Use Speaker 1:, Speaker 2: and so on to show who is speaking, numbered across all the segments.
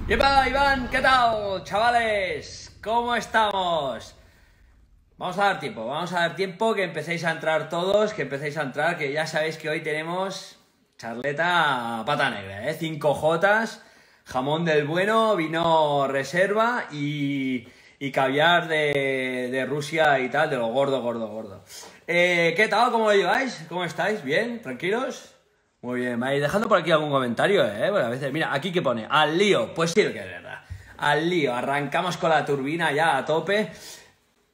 Speaker 1: ¡Yepa, Iván! ¿Qué tal, chavales? ¿Cómo estamos? Vamos a dar tiempo que empecéis a entrar todos, que ya sabéis que hoy tenemos charleta pata negra, ¿eh? 5 jotas, jamón del bueno, vino reserva y caviar de Rusia y tal, de lo gordo, gordo, gordo. ¿Qué tal? ¿Cómo lo lleváis? ¿Cómo estáis? ¿Bien? ¿Tranquilos? Muy bien, vais dejando por aquí algún comentario, ¿eh? Porque a veces, mira, aquí que pone, al lío, pues sí que es verdad, al lío, arrancamos con la turbina ya a tope.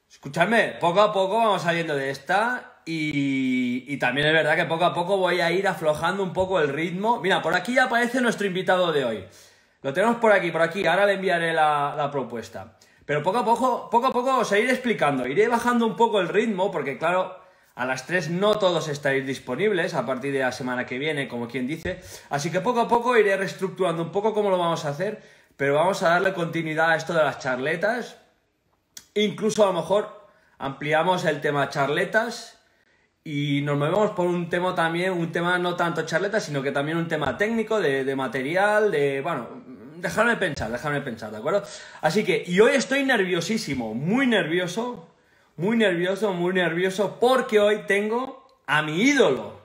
Speaker 1: Escuchadme, poco a poco vamos saliendo de esta y también es verdad que poco a poco voy a ir aflojando un poco el ritmo. Mira, por aquí ya aparece nuestro invitado de hoy. Lo tenemos por aquí, ahora le enviaré la propuesta. Pero poco a poco os iré explicando, iré bajando un poco el ritmo porque claro, a las 3 no todos estaréis disponibles a partir de la semana que viene, como quien dice. Así que poco a poco iré reestructurando un poco cómo lo vamos a hacer, pero vamos a darle continuidad a esto de las charletas. Incluso a lo mejor ampliamos el tema charletas y nos movemos por un tema también, un tema no tanto charletas, sino que también un tema técnico, de material, bueno, dejadme pensar, ¿de acuerdo? Así que, y hoy estoy nerviosísimo, muy nervioso, porque hoy tengo a mi ídolo,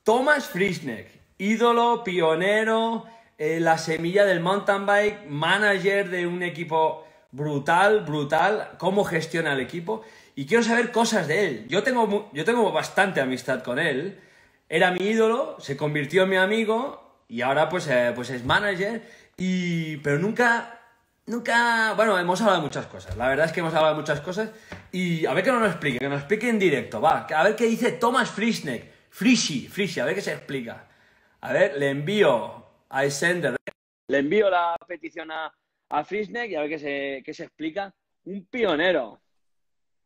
Speaker 1: Thomas Frischknecht, ídolo, pionero, la semilla del mountain bike, manager de un equipo brutal, cómo gestiona el equipo. Y quiero saber cosas de él. Yo tengo bastante amistad con él. Era mi ídolo, se convirtió en mi amigo y ahora pues es manager. Pero nunca, bueno, hemos hablado de muchas cosas. La verdad es que hemos hablado de muchas cosas. Y a ver que nos lo explique, que nos explique en directo. Va, a ver qué dice Thomas Frischknecht. Frishi, a ver qué se explica. A ver, le envío a Sender. Le envío la petición a Frischknecht y a ver qué se explica. Un pionero.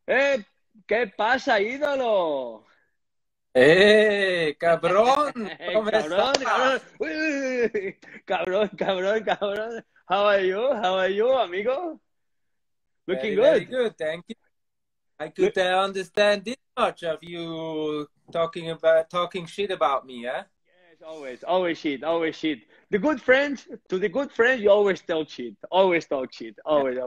Speaker 1: ¿Qué pasa, ídolo?
Speaker 2: Cabrón, ¿cómo
Speaker 1: Cabrón,
Speaker 2: estás?
Speaker 1: cabrón. Uy, cabrón. How are you, amigo? Looking
Speaker 2: Very, very
Speaker 1: good.
Speaker 2: good. Thank you. I
Speaker 1: Look,
Speaker 2: could understand this much of you talking shit about me, eh?
Speaker 1: yes, always shit. The good friends, you always talk shit. Always talk shit.
Speaker 2: Yeah.
Speaker 1: Always.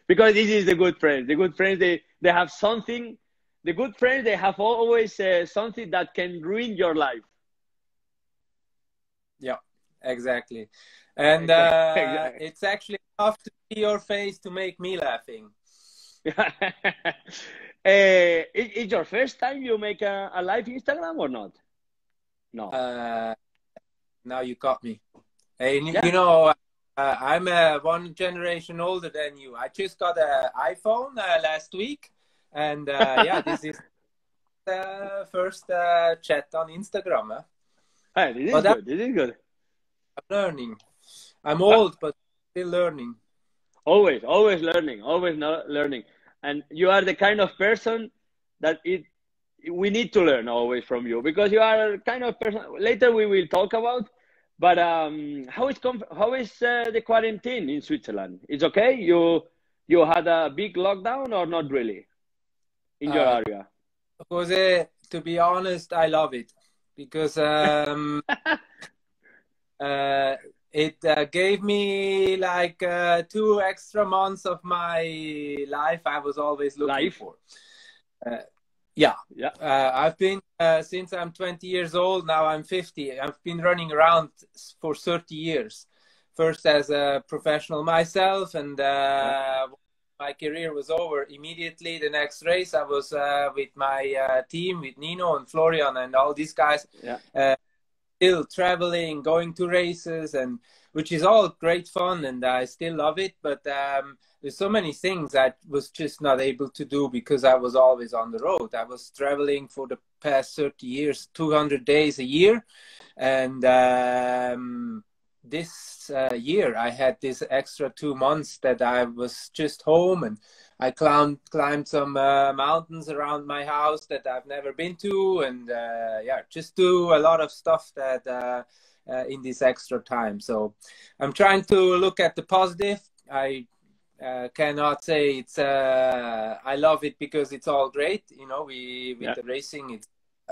Speaker 1: Because this is the good friends. The good friends, they have something. The good friends, they have always something that can ruin your life.
Speaker 2: Yeah, exactly. And
Speaker 1: Exactly.
Speaker 2: it's actually tough to see your face to make me laughing.
Speaker 1: It's your first time you make a live Instagram or not? No.
Speaker 2: Now you got me. Hey,
Speaker 1: Yeah.
Speaker 2: you know, I'm one generation older than you. I just got an iPhone last week. And yeah, this is the first chat on Instagram. Huh?
Speaker 1: Hey, this is good.
Speaker 2: I'm learning. I'm old, but still learning.
Speaker 1: Always learning. And you are the kind of person that we need to learn always from you because you are a kind of person. Later we will talk about. But how is the quarantine in Switzerland? It's okay. You had a big lockdown or not really in your area?
Speaker 2: Jose, to be honest, I love it because it gave me like 2 extra months of my life I was always looking for. Yeah. I've been since I'm 20 years old. Now I'm 50. I've been running around for 30 years. First as a professional myself, and my career was over immediately. The next race, I was with my team, with Nino and Florian and all these guys. Still traveling, going to races, and which is all great fun, and I still love it. But there's so many things I was just not able to do because I was always on the road. I was traveling for the past 30 years, 200 days a year. And this year I had this extra 2 months that I was just home, and I climbed some mountains around my house that I've never been to, and just do a lot of stuff that in this extra time. So I'm trying to look at the positive. I cannot say it's I love it because it's all great, you know. With the racing, it's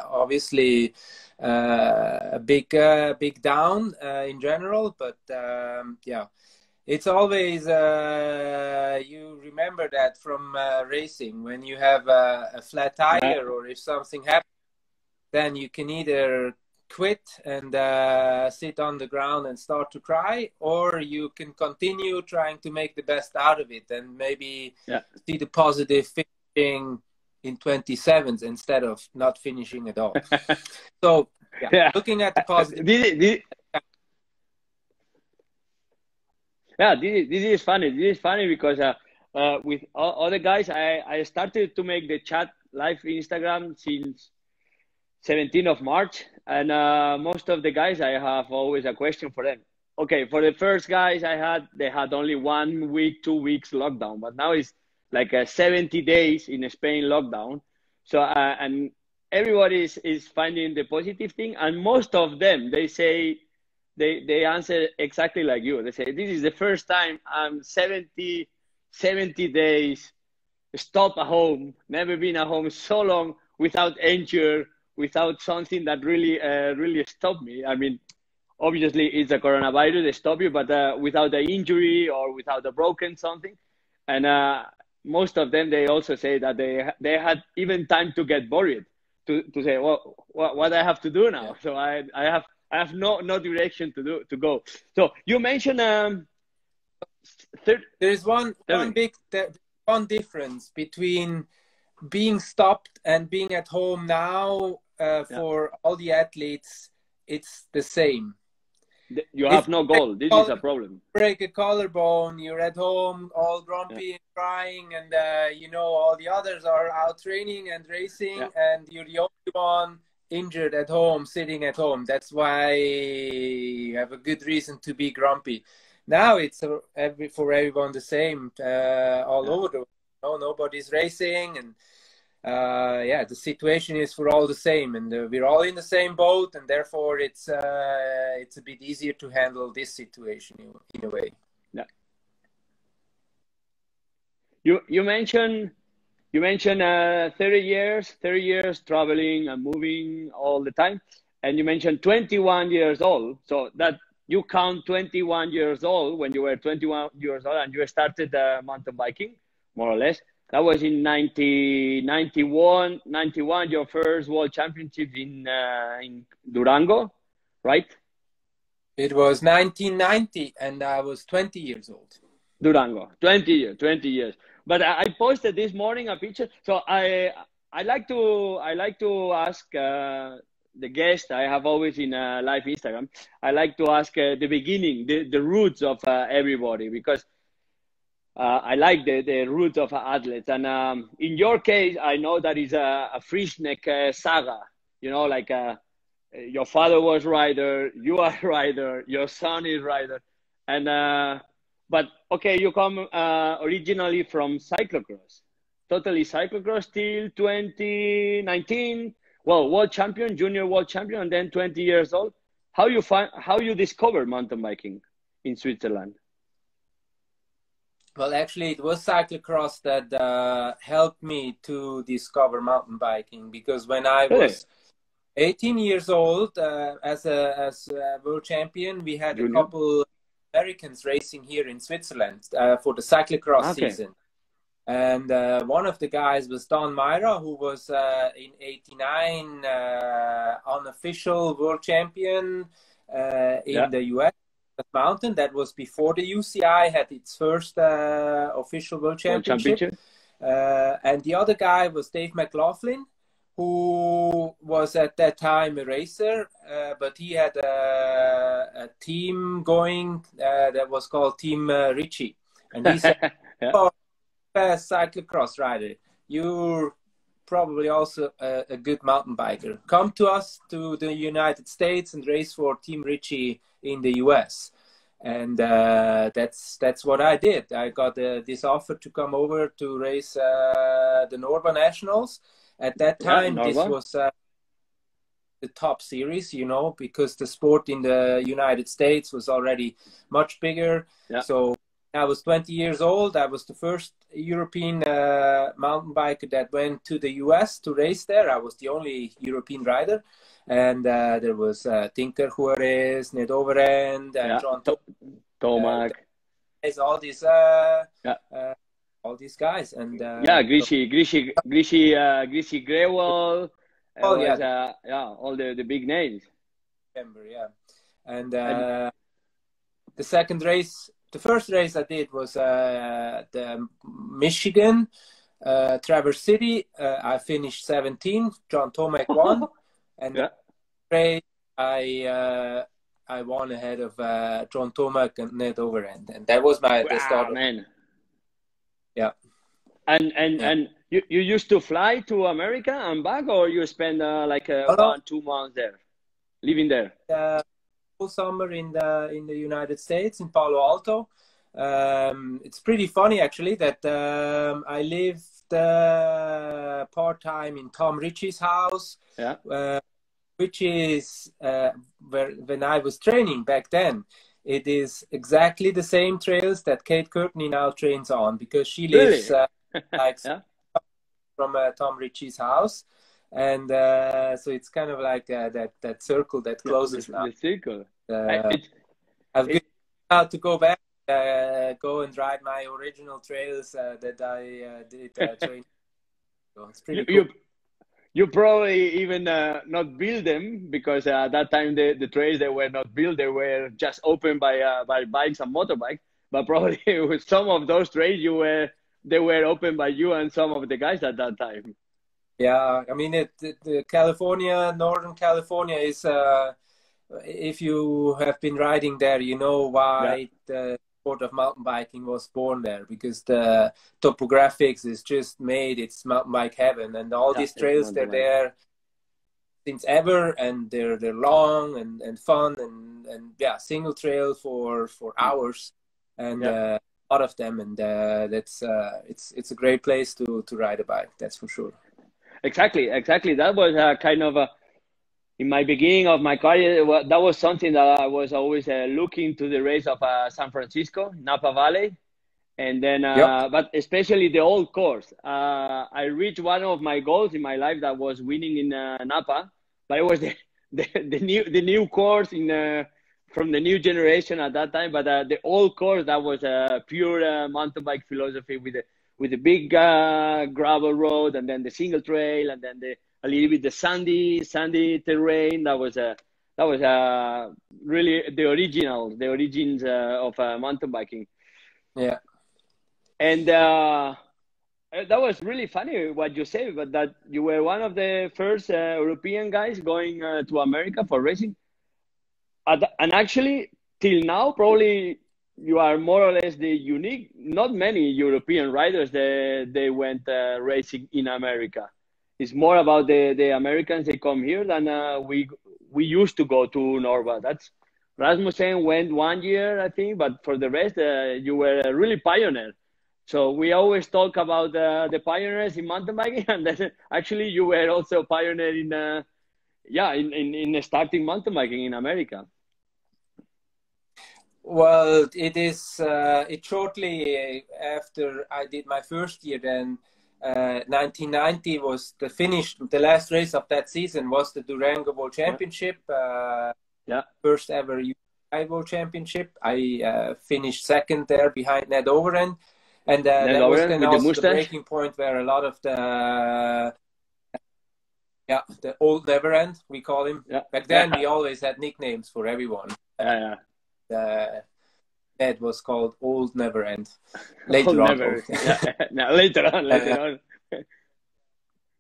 Speaker 2: obviously a big down in general, but yeah, it's always you remember that from racing, when you have a flat tire or if something happens, then you can either quit and sit on the ground and start to cry, or you can continue trying to make the best out of it and maybe see the positive finishing in 27th instead of not finishing at all. So looking at the positive.
Speaker 3: This is funny. This is funny because with other guys, I started to make the chat live Instagram since 17th of March, and most of the guys, I have always a question for them. Okay, for the first guys they had only 1 week, 2 weeks lockdown, but now it's like 70 days in Spain lockdown. So and everybody is finding the positive thing, and most of them, they say, they answer exactly like you. They say, this is the first time I'm 70 days stop at home, never been at home so long without injury, without something that really stopped me. I mean, obviously it's a coronavirus that stop you, but without an injury or without a broken something. And most of them, they also say that they had even time to get worried, to say, well, what I have to do now? So I have no direction to go. So you mentioned
Speaker 2: there is one difference between being stopped and being at home now. For all the athletes, it's the same.
Speaker 3: You have no goal. This is a problem.
Speaker 2: Break a collarbone, you're at home all grumpy and crying, and all the others are out training and racing, and you're the only one injured at home, sitting at home. That's why you have a good reason to be grumpy. Now it's for everyone the same, all over the world. Nobody's racing, and the situation is for all the same, and we're all in the same boat, and therefore it's a bit easier to handle this situation in a way.
Speaker 3: Yeah. You mentioned 30 years traveling and moving all the time, and you mentioned 21 years old. So that you count 21 years old when you were 21 years old and you started mountain biking, more or less. That was in 91, your first world championship in Durango, right?
Speaker 2: It was 1990, and I was 20 years old.
Speaker 3: Durango, 20 years. But I posted this morning a picture. So I like to ask the guest I have always in live Instagram. I like to ask the beginning, the roots of everybody, because I like the roots of athletes. And in your case, I know that is a Frischneck saga. Like your father was rider, you are rider, your son is rider. And but okay, you come originally from cyclocross, totally cyclocross till 2019. Well, world champion, junior world champion, and then 20 years old. How you discovered mountain biking in Switzerland?
Speaker 2: Well, actually, it was cyclocross that helped me to discover mountain biking, because when I was 18 years old, as a world champion, we had a couple Americans racing here in Switzerland for the cyclocross season. And one of the guys was Don Myra, who was in '89 unofficial world champion in the US. Mountain. That was before the UCI had its first official world championship. And the other guy was Dave McLaughlin, who was at that time a racer, but he had a team going that was called Team Ritchie. And he said, "Oh, fast cyclocross rider, you're probably also a good mountain biker. Come to us to the United States and race for Team Ritchie in the US." And that's what I did. I got this offer to come over to race the Norba Nationals. At that time, this was the top series, because the sport in the United States was already much bigger. So I was 20 years old. I was the first European mountain biker that went to the US to race there. I was the only European rider. And there was Tinker Juarez, Ned Overend, John
Speaker 3: Tomac.
Speaker 2: All these guys. And
Speaker 3: Grishy Grewal. All the big names.
Speaker 2: And the first race I did was the Michigan, Traverse City. I finished 17th. John Tomac won, and race I won ahead of John Tomac and Ned Overend, and that was the start.
Speaker 3: Man.
Speaker 2: Yeah.
Speaker 3: And you used to fly to America and back, or you spend 1-2 months there, living there?
Speaker 2: Whole summer in the United States, in Palo Alto. It's pretty funny actually that I lived part-time in Tom Ritchie's house, which is where when I was training back then. It is exactly the same trails that Kate Courtney now trains on, because she lives from Tom Ritchie's house. And so it's kind of like that circle that closes now.
Speaker 3: The circle.
Speaker 2: I've been out to go back, go and ride my original trails that I did train. So it's pretty cool.
Speaker 3: You probably even not build them, because at that time the trails, they were not built; they were just opened by bikes and motorbikes. But probably with some of those trails, they were opened by you and some of the guys at that time.
Speaker 2: Yeah, I mean, the California, Northern California is, if you have been riding there, you know why the sport of mountain biking was born there, because the topographics is just made, it's mountain bike heaven, and all these trails, they're there since ever, and they're long and fun, and single trail for hours, and a lot of them, and that's it's a great place to ride a bike, that's for sure.
Speaker 3: Exactly. That was kind of in my beginning of my career. That was something that I was always looking to the race of San Francisco, Napa Valley, and then but especially the old course. I reached one of my goals in my life, that was winning in Napa, but it was the new course from the new generation at that time. But the old course, that was pure mountain bike philosophy with the big gravel road, and then the single trail, and then a little bit the sandy terrain. That was really the origins of mountain biking.
Speaker 2: Yeah.
Speaker 3: And that was really funny what you said, but that you were one of the first European guys going to America for racing. And actually, till now, probably you are more or less the unique. Not many European riders they went racing in America. It's more about the Americans. They come here than we used to go to Norway. That's Rasmussen went 1 year, I think, but for the rest, you were a really pioneer. So we always talk about the pioneers in mountain biking, and then actually you were also a pioneer in starting mountain biking in America.
Speaker 2: Well, it is. It shortly after I did my first year, then 1990 was the last race of that season was the Durango World Championship. First ever UCI World Championship. I finished second there behind Ned Overend, and that was then also the breaking point where a lot of the old Neverend, we call him. Back then we always had nicknames for everyone. That was called Old Neverend. Later on.
Speaker 3: Later on.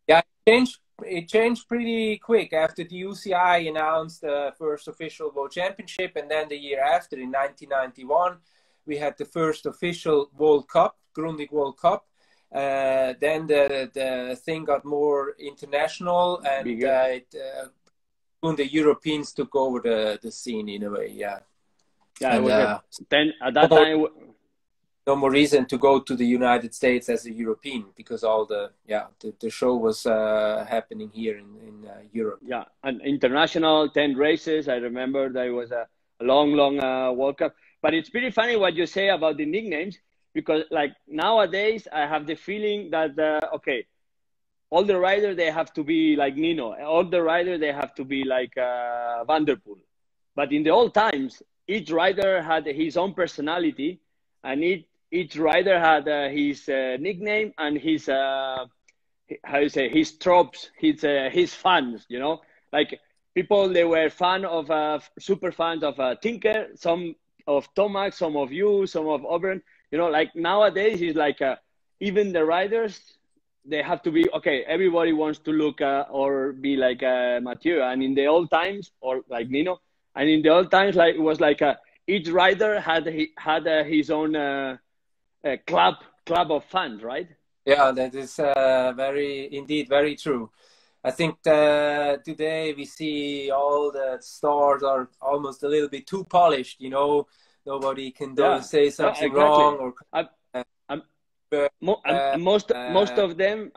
Speaker 2: Yeah, it changed pretty quick after the UCI announced the first official World Championship, and then the year after, in 1991, we had the first official World Cup, Grundig World Cup. Then the thing got more international, and the Europeans took over the scene in a way.
Speaker 3: Then at that time,
Speaker 2: no more reason to go to the United States as a European, because all the show was happening here in Europe.
Speaker 3: And international 10 races. I remember there was a long World Cup. But it's pretty funny what you say about the nicknames, because like nowadays I have the feeling that okay, all the riders they have to be like Nino, all the riders they have to be like Van der Poel. But in the old times, each rider had his own personality, and each rider had his nickname and his how you say, his tropes, his fans. You know, like people they were super fans of Tinker, some of Tomac, some of you, some of Auburn. You know, like nowadays it's like even the riders, they have to be okay. Everybody wants to look or be like Mathieu, and in the old times, or like Nino, and in the old times, like it was like each rider had his own club of fans, right?
Speaker 2: Yeah, that is very true. I think today we see all the stars are almost a little bit too polished. You know, nobody can say something
Speaker 3: exactly.
Speaker 2: wrong or.
Speaker 3: Most of them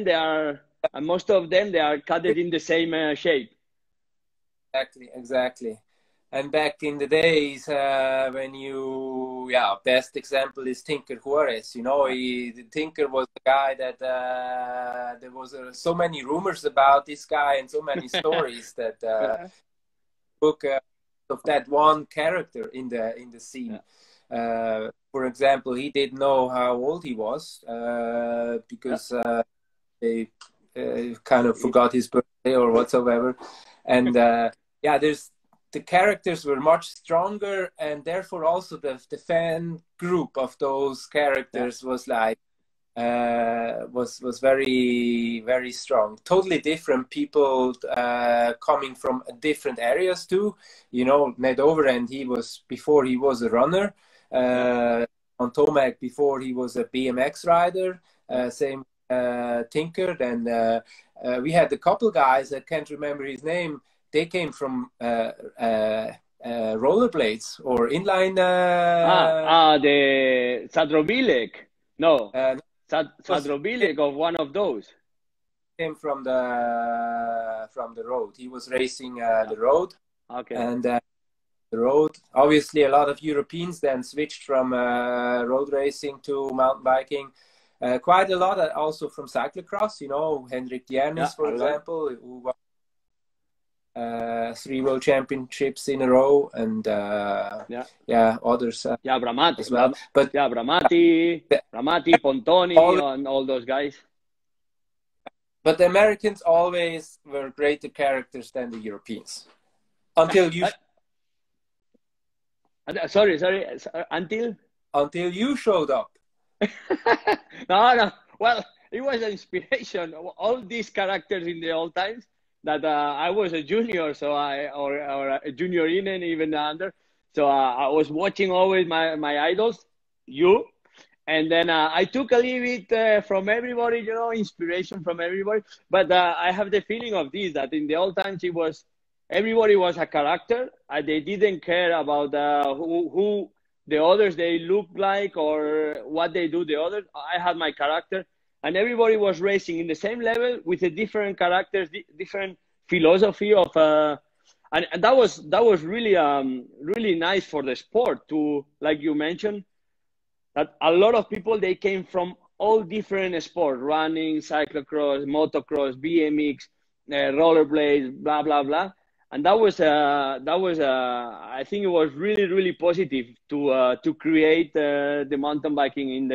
Speaker 3: they are cut in the same shape.
Speaker 2: Exactly. And back in the days when best example is Tinker Juarez. You know, Tinker was the guy that there was so many rumors about this guy and so many stories that book of that one character in the scene. Yeah. For example, he didn't know how old he was because they kind of forgot his birthday or whatsoever. And the characters were much stronger, and therefore also the fan group of those characters was like was very, very strong. Totally different people coming from different areas too. You know, Ned Overend, before he was a runner. On Tomac before he was a BMX rider, same Tinker. Then we had a couple guys, I can't remember his name. They came from rollerblades or inline.
Speaker 3: The Zadrobilek. No, Zadrobilek of one of those.
Speaker 2: Came from the road. He was racing the road.
Speaker 3: Okay.
Speaker 2: And the road. Obviously, a lot of Europeans then switched from road racing to mountain biking. Quite a lot also from cyclocross. You know, Hendrik Diernis, for example, who won 3 world championships in a row, and others.
Speaker 3: Bramati
Speaker 2: as well. But
Speaker 3: Bramati, Pontoni, and all those guys.
Speaker 2: But the Americans always were greater characters than the Europeans until you.
Speaker 3: Sorry. Until
Speaker 2: you showed up.
Speaker 3: No. Well, it was an inspiration. All these characters in the old times that I was a junior, or a junior in and even under. So I was watching always my idols, you, and then I took a little bit from everybody, you know, inspiration from everybody. But I have the feeling of this, that in the old times everybody was a character. They didn't care about who the others they look like or what they do the others. I had my character, and everybody was racing in the same level with a different characters, different philosophy of and that was really really nice for the sport to, like you mentioned, that a lot of people they came from all different sports: running, cyclocross, motocross, BMX, rollerblades, blah blah blah. And that was I think it was really, really positive to create the mountain biking in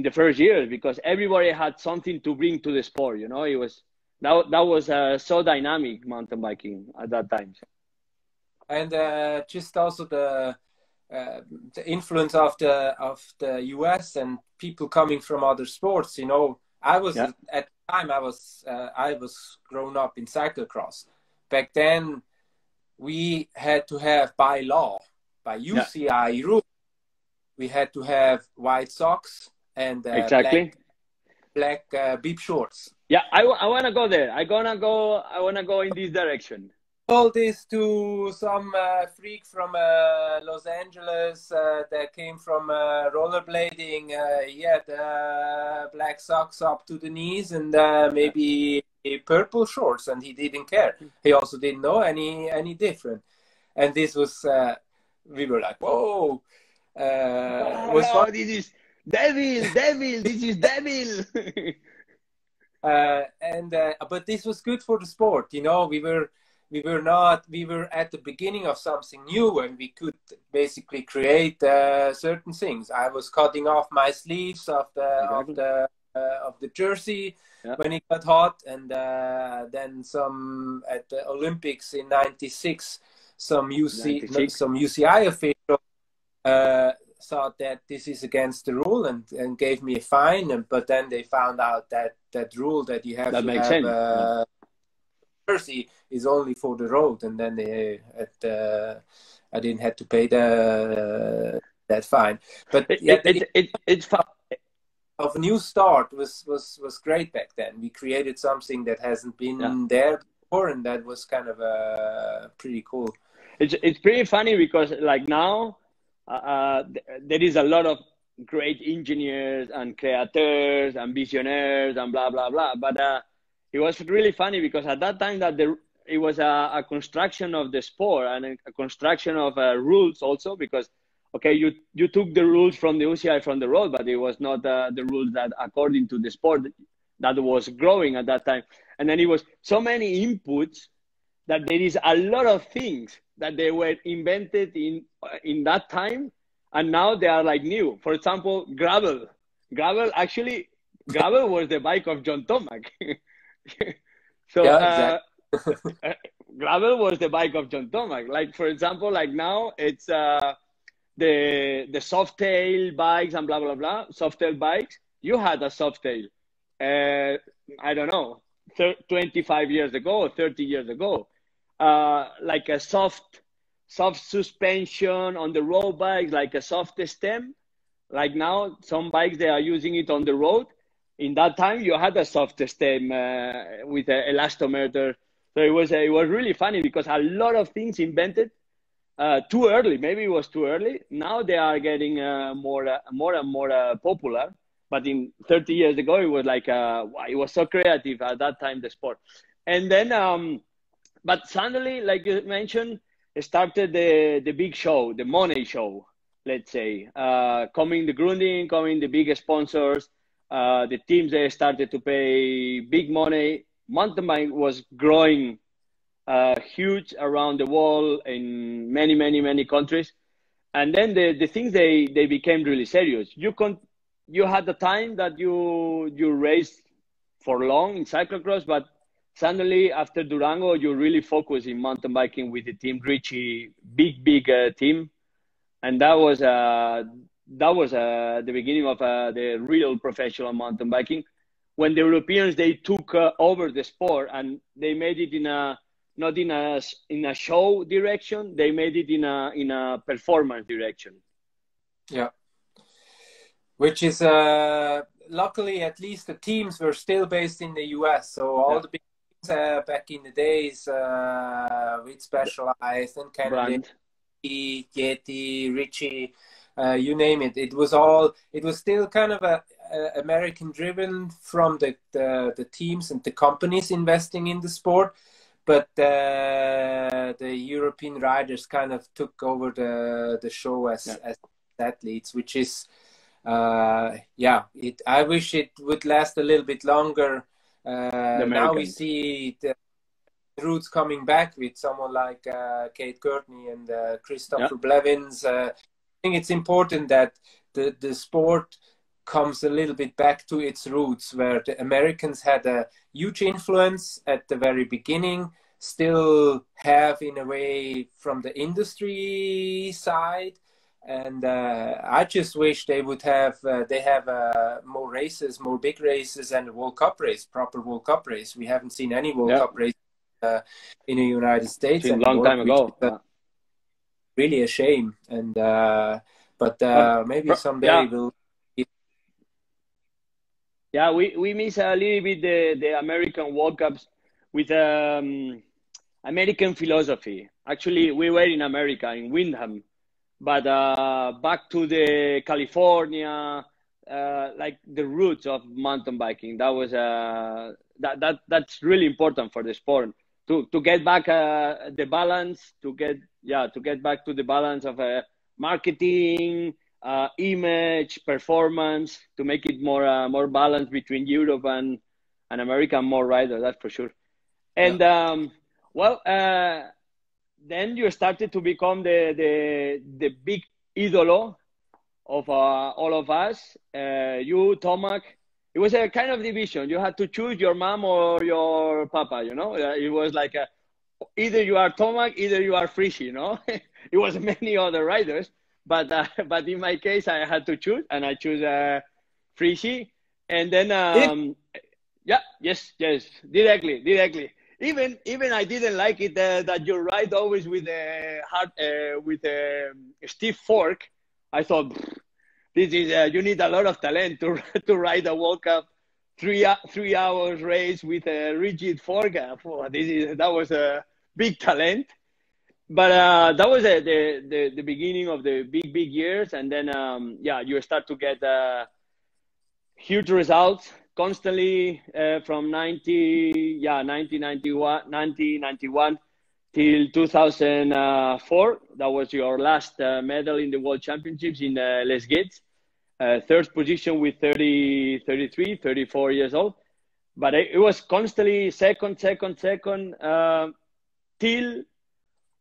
Speaker 3: the first years, because everybody had something to bring to the sport. You know, it was that was so dynamic, mountain biking at that time.
Speaker 2: And just also the influence of the US and people coming from other sports. You know, I was at the time I was grown up in cyclocross. Back then, we had to have by law, by UCI rule, we had to have white socks and black bib shorts.
Speaker 3: Yeah, I want to go there. I want to go in this direction.
Speaker 2: Told this to some freak from Los Angeles that came from rollerblading. He had black socks up to the knees and maybe purple shorts, and he didn't care. He also didn't know any different. And this was we were like, whoa.
Speaker 3: Was fun. This is devil, this is devil.
Speaker 2: But this was good for the sport. We were at the beginning of something new, and we could basically create certain things. I was cutting off my sleeves of the jersey when it got hot, and then some at the Olympics in '96, some UCI official thought that this is against the rule and gave me a fine, but then they found out that rule that you have to have jersey is only for the road, and then I didn't have to pay that fine. But
Speaker 3: it's fun.
Speaker 2: Of a new start was great back then. We created something that hasn't been there before, and that was kind of pretty cool.
Speaker 3: It's pretty funny because like now there is a lot of great engineers and creators and visionaries and blah blah blah, but it was really funny because at that time it was a construction of the sport and a construction of rules also, because okay, you took the rules from the UCI from the road, but it was not the rules that according to the sport that was growing at that time. And then it was so many inputs that there is a lot of things that they were invented in that time, and now they are like new. For example, gravel. Gravel was the bike of John Tomac. So exactly. Gravel was the bike of John Tomac. Like for example, like now it's the Softail bikes and blah blah blah. Softail bikes. You had a Softail. I don't know, 25 years ago or 30 years ago. Like a soft suspension on the road bikes, like a soft stem. Like now, some bikes, they are using it on the road. In that time, you had a soft stem with an elastometer. So it was really funny because a lot of things invented too early. Maybe it was too early. Now they are getting more and more popular. But in 30 years ago, it was like, it was so creative at that time, the sport. And then, but suddenly, like you mentioned, it started the big show, the money show, let's say. Coming the Grunding, coming the big sponsors, the teams, they started to pay big money. Mountain bike was growing huge around the world in many countries. And then the things, they became really serious. You had the time that you raced for long in cyclocross, but suddenly after Durango, you really focus in mountain biking with the team Richie, big team, and that was the beginning of the real professional mountain biking. When the Europeans, they took over the sport and they made it not in a show direction, they made it in a performance direction.
Speaker 2: Yeah. Which is, luckily, at least the teams were still based in the US. So all the big teams back in the days with Specialized and Kennedy, Yeti, Richie, you name it. It was still kind of American driven from the teams and the companies investing in the sport. But the European riders kind of took over the show as athletes, which is... I wish it would last a little bit longer. Now we see the roots coming back with someone like Kate Courtney and Christopher Blevins. I think it's important that the sport comes a little bit back to its roots, where the Americans had a huge influence at the very beginning, still have in a way from the industry side. And I just wish they would have more races, more big races, and a World Cup race, proper World Cup race. We haven't seen any World Cup race in the United States.
Speaker 3: It's a long time ago.
Speaker 2: Really a shame. And but maybe someday we'll.
Speaker 3: Yeah, we miss a little bit the American World Cups with American philosophy. Actually, we were in America, in Windham. But back to the California, like the roots of mountain biking, that was that's really important for the sport. to get back the balance, to get back to the balance of marketing, image, performance, to make it more balanced between Europe and America, more riders, that's for sure. And then you started to become the big idolo of all of us. You, Tomac, it was a kind of division. You had to choose your mom or your papa, you know. It was like either you are Tomac, either you are Frischi, you know. It was many other riders, but in my case, I had to choose, and I chose Frischi. And then, yes, directly. Even I didn't like it that you ride always with a stiff fork. I thought this is you need a lot of talent to ride a World Cup 3 hours race with a rigid fork. That was a big talent. But that was the beginning of the big years, and then you start to get huge results constantly from 1991 till 2004. That was your last medal in the World Championships in Les Gates. Third position with 34 years old. But it was constantly second, till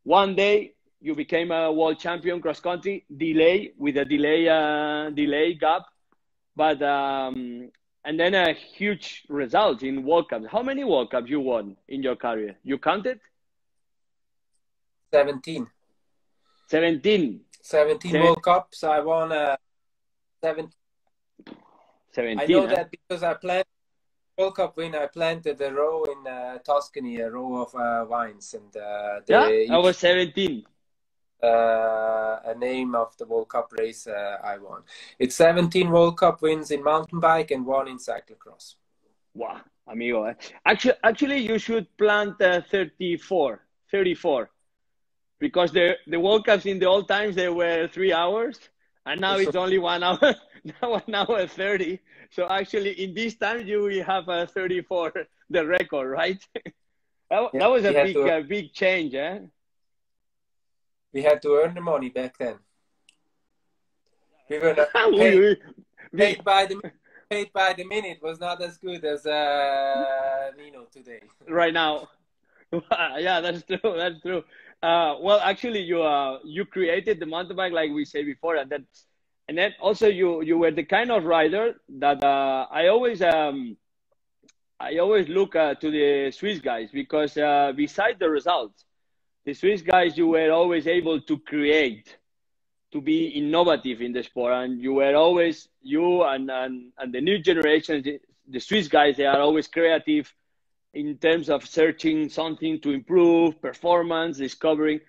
Speaker 3: one day you became a world champion cross country, with a delay gap. But and then a huge result in World Cups. How many World Cups you won in your career? You counted?
Speaker 2: 17.
Speaker 3: 17
Speaker 2: World Cups. I won 17. I know that because I planned World Cup win. I planted a row in Tuscany, a row of wines, and
Speaker 3: I was 17.
Speaker 2: A name of the World Cup race I won. It's 17 World Cup wins in mountain bike and 1 in cyclocross.
Speaker 3: Wow, amigo. Actually, you should plant 34, because the World Cups in the old times, they were 3 hours, and now it's only 1 hour, now 1 hour 30. So actually, in this time, you will have 34, the record, right? that was a big change, eh?
Speaker 2: We had to earn the money back then. We were not paid by the minute. Was not as good as Nino today.
Speaker 3: Right now. Yeah, that's true. Well, actually, you created the mountain bike, like we said before, and then also you were the kind of rider that I always look to the Swiss guys, because beside the results, the Swiss guys, you were always able to create, to be innovative in the sport, and you were always, and the new generation, the Swiss guys, they are always creative in terms of searching something to improve performance, discovering.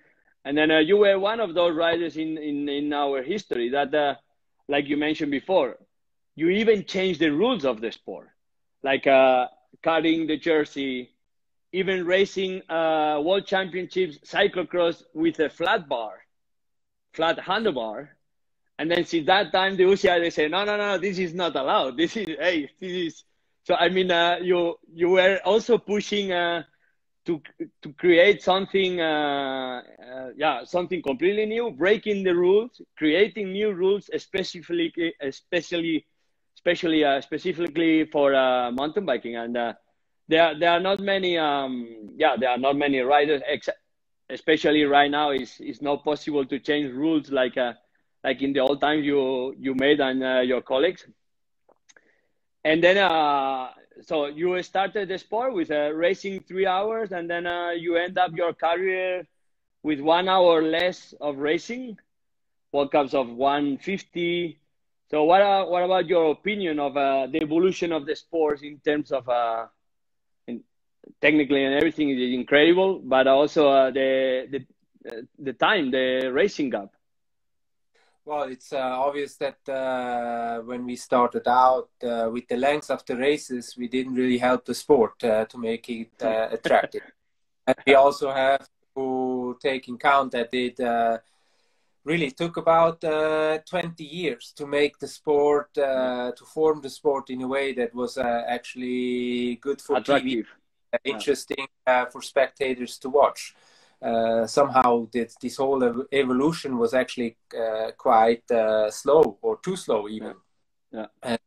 Speaker 3: And then you were one of those riders in our history that, like you mentioned before, you even changed the rules of the sport, like cutting the jersey, even racing World Championships cyclocross with a flat handlebar. And then since that time, the UCI, they say, no, this is not allowed. This is. So, I mean, you were also pushing to create something, something completely new, breaking the rules, creating new rules, specifically for mountain biking. And there are not many riders, especially right now. It's not possible to change rules like in the old times you made and your colleagues. And then so you started the sport with racing 3 hours, and then you end up your career with 1 hour less of racing, World Cups of 150. So what about your opinion of the evolution of the sport in terms of technically and everything is incredible, but also the time, the racing gap?
Speaker 2: Well, it's obvious that when we started out with the length of the races, we didn't really help the sport to make it attractive. And we also have to take in count that it really took about 20 years to make the sport, to form the sport in a way that was actually good for
Speaker 3: attractive.
Speaker 2: TV interesting for spectators to watch. Somehow this whole evolution was actually quite slow, or too slow even.
Speaker 3: Yeah.
Speaker 2: And,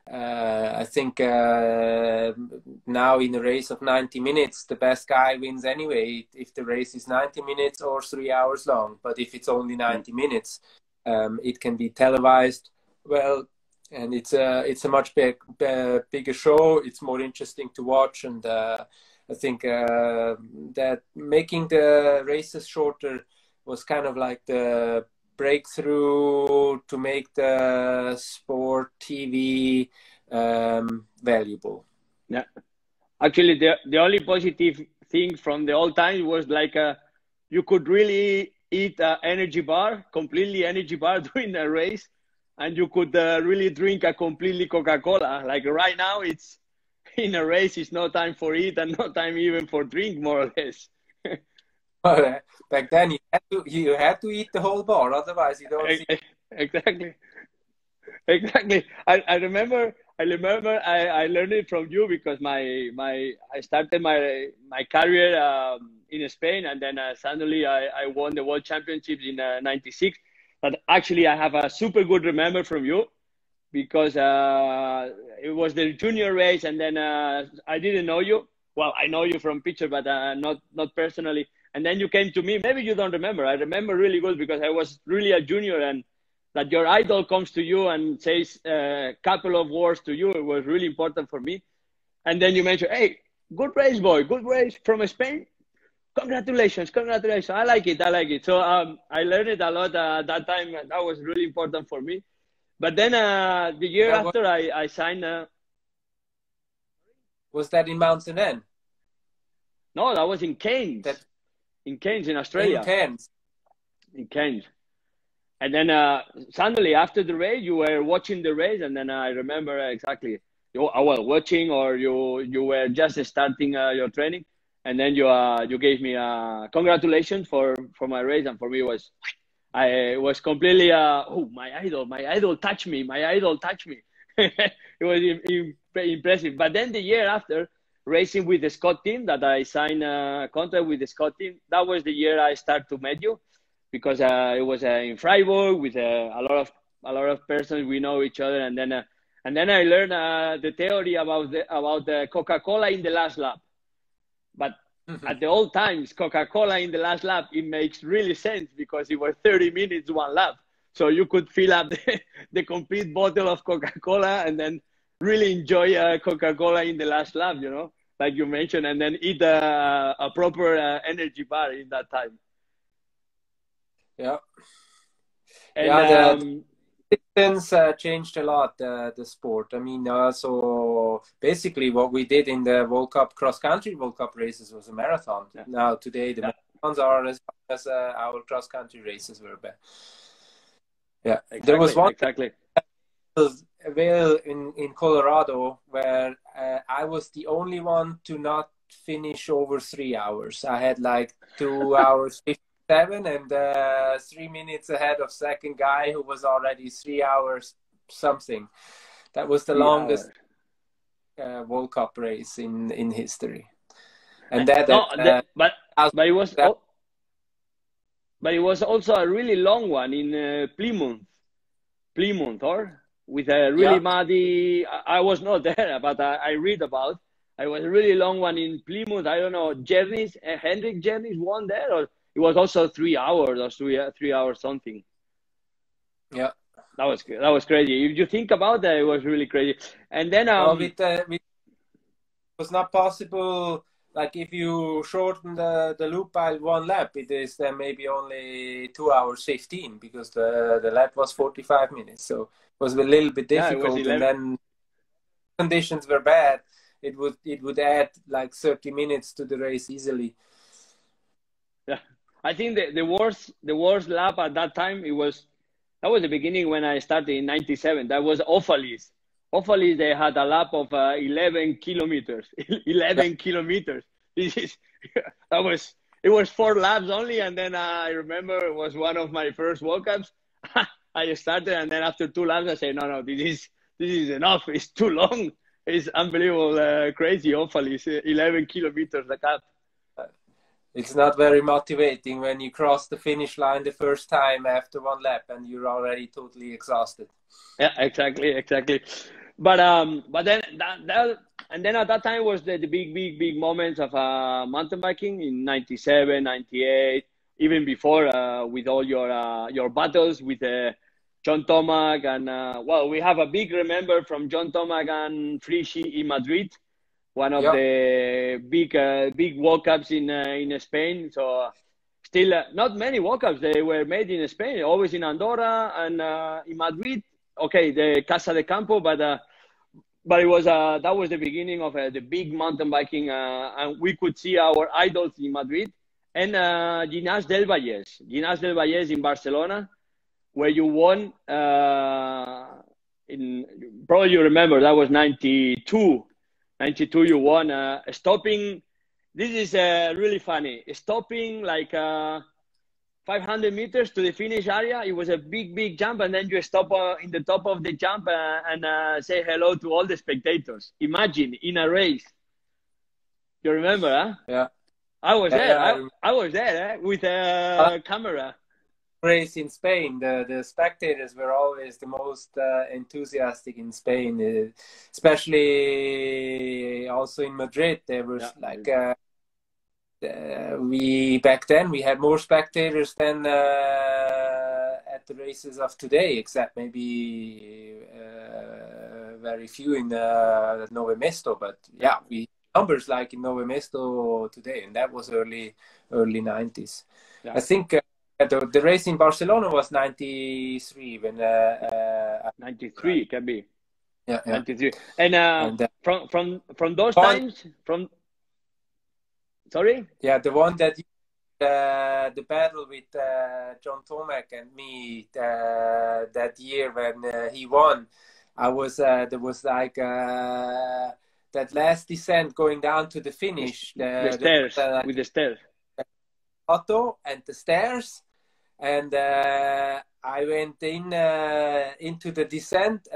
Speaker 2: I think now in a race of 90 minutes, the best guy wins anyway, if the race is 90 minutes or 3 hours long. But if it's only 90 minutes, it can be televised well, and it's a much bigger show. It's more interesting to watch, and I think that making the races shorter was kind of like the breakthrough to make the sport TV valuable.
Speaker 3: Yeah, actually, the only positive thing from the old times was like you could really eat an energy bar, completely energy bar during a race, and you could really drink a completely Coca-Cola. Like right now, it's in a race, it's no time for eat and no time even for drink, more or less.
Speaker 2: Back then, you had to eat the whole bar, otherwise you don't.
Speaker 3: Exactly. I remember I learned it from you, because I started my career in Spain, and then suddenly I won the World Championships in '96. But actually, I have a super good remember from you, because it was the junior race, and then I didn't know you. Well, I know you from picture, but not personally. And then you came to me. Maybe you don't remember. I remember really good, because I was really a junior, and that your idol comes to you and says a couple of words to you. It was really important for me. And then you mentioned, hey, good race, boy. Good race from Spain. Congratulations. I like it. So I learned it a lot at that time. And that was really important for me. But then the year after, I signed.
Speaker 2: Was that in Mountain End?
Speaker 3: No, that was in Cairns. In Cairns, in Australia. In Cairns. And then suddenly after the race, you were watching the race, and then I remember exactly. Watching, or you were just starting your training, and then you gave me congratulations for my race, and for me I was completely my idol touched me. It was impressive. But then the year after, racing with the Scott team, that I signed a contract with the Scott team, that was the year I started to meet you, because it was in Freiburg with a lot of persons. We know each other, and then I learned the theory about the Coca-Cola in the last lap. But at the old times, Coca-Cola in the last lap, it makes really sense, because it was 30 minutes one lap, so you could fill up the complete bottle of Coca-Cola and then really enjoy Coca-Cola in the last lap, like you mentioned, and then eat a proper energy bar in that time.
Speaker 2: Yeah.
Speaker 3: And
Speaker 2: the distance changed a lot, the sport. I mean, so basically what we did in the World Cup cross-country World Cup races was a marathon. Yeah. Now today the marathons are as long as our cross-country races were back. Yeah, exactly, there was one well in Colorado where I was the only one to not finish over 3 hours. I had like 2 hours 57 and 3 minutes ahead of second guy who was already 3 hours something. That was the longest World Cup race in history. And
Speaker 3: but it was but it was also a really long one in Plymouth, or with a really muddy. I was not there, but I read about. It was a really long one in Plymouth. I don't know. Henrik Jernis won there, or it was also 3 hours or 3 hours something.
Speaker 2: Yeah,
Speaker 3: that was crazy. If you think about that, it was really crazy. And then
Speaker 2: it was not possible. Like if you shorten the loop by one lap, it is then maybe only 2 hours 15 because the lap was 45 minutes. So it was a little bit difficult. And then conditions were bad. It would add like 30 minutes to the race easily.
Speaker 3: Yeah, I think the worst lap at that time that was the beginning when I started in '97. That was Offaly's. Offaly's, they had a lap of 11 kilometers. 11 kilometers. It was 4 laps only, and then I remember it was one of my first World Cups. I started, and then after 2 laps, I said, no, this is enough. It's too long. It's unbelievable, crazy. Hopefully, it's 11 kilometers the cap.
Speaker 2: It's not very motivating when you cross the finish line the first time after one lap and you're already totally exhausted.
Speaker 3: Yeah, exactly. But then and then at that time was the big moments of mountain biking in 97, 98, even before with all your battles with John Tomac and well, we have a big remember from John Tomac and Frisi in Madrid. One of the big World Cups in Spain. So still not many World Cups. They were made in Spain, always in Andorra and in Madrid. Okay, the Casa de Campo, but it was that was the beginning of the big mountain biking, and we could see our idols in Madrid and Llinars del Vallès in Barcelona, where you won. Probably you remember that was 92. 92 you won, stopping, this is really funny, stopping like 500 meters to the finish area. It was a big jump, and then you stop in the top of the jump and say hello to all the spectators. Imagine, in a race. You remember, huh?
Speaker 2: Yeah.
Speaker 3: I was there. I was there with a camera.
Speaker 2: Race in Spain, the spectators were always the most enthusiastic in Spain, especially also in Madrid. There was we back then we had more spectators than at the races of today, except maybe very few in Nove Mesto. But yeah, we numbers like in Nove Mesto today, and that was early 90s. Yeah. I think. The race in Barcelona was 93 when
Speaker 3: 93 can be 93
Speaker 2: and
Speaker 3: from those times sorry
Speaker 2: the one that the battle with John Tomac and me that year when he won, I was there was like that last descent going down to the finish,
Speaker 3: the stairs with the stairs,
Speaker 2: Otto and the stairs. And I went into the descent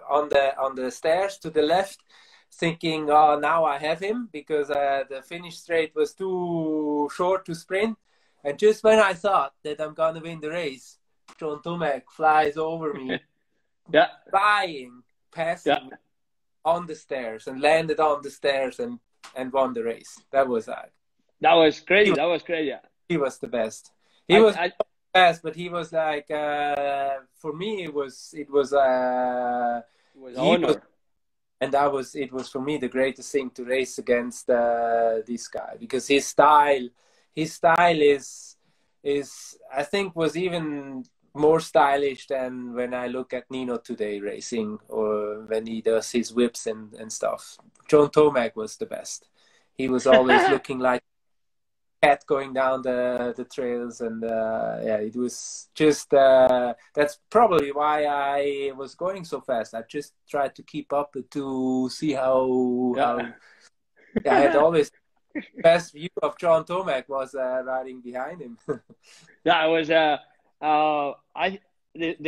Speaker 2: on the stairs to the left, thinking, "Oh, now I have him," because the finish straight was too short to sprint. And just when I thought that I'm gonna win the race, John Tomac flies over me, flying past me on the stairs, and landed on the stairs and won the race. That was
Speaker 3: That was crazy. That was crazy.
Speaker 2: He was the best. He was the best, but he was like for me it was honor. It was for me the greatest thing to race against this guy, because his style is I think was even more stylish than when I look at Nino today racing, or when he does his whips and stuff. John Tomac was the best. He was always looking like cat going down the trails, and it was just that's probably why I was going so fast. I just tried to keep up to see how I had always best view of John Tomac was riding behind him.
Speaker 3: I was the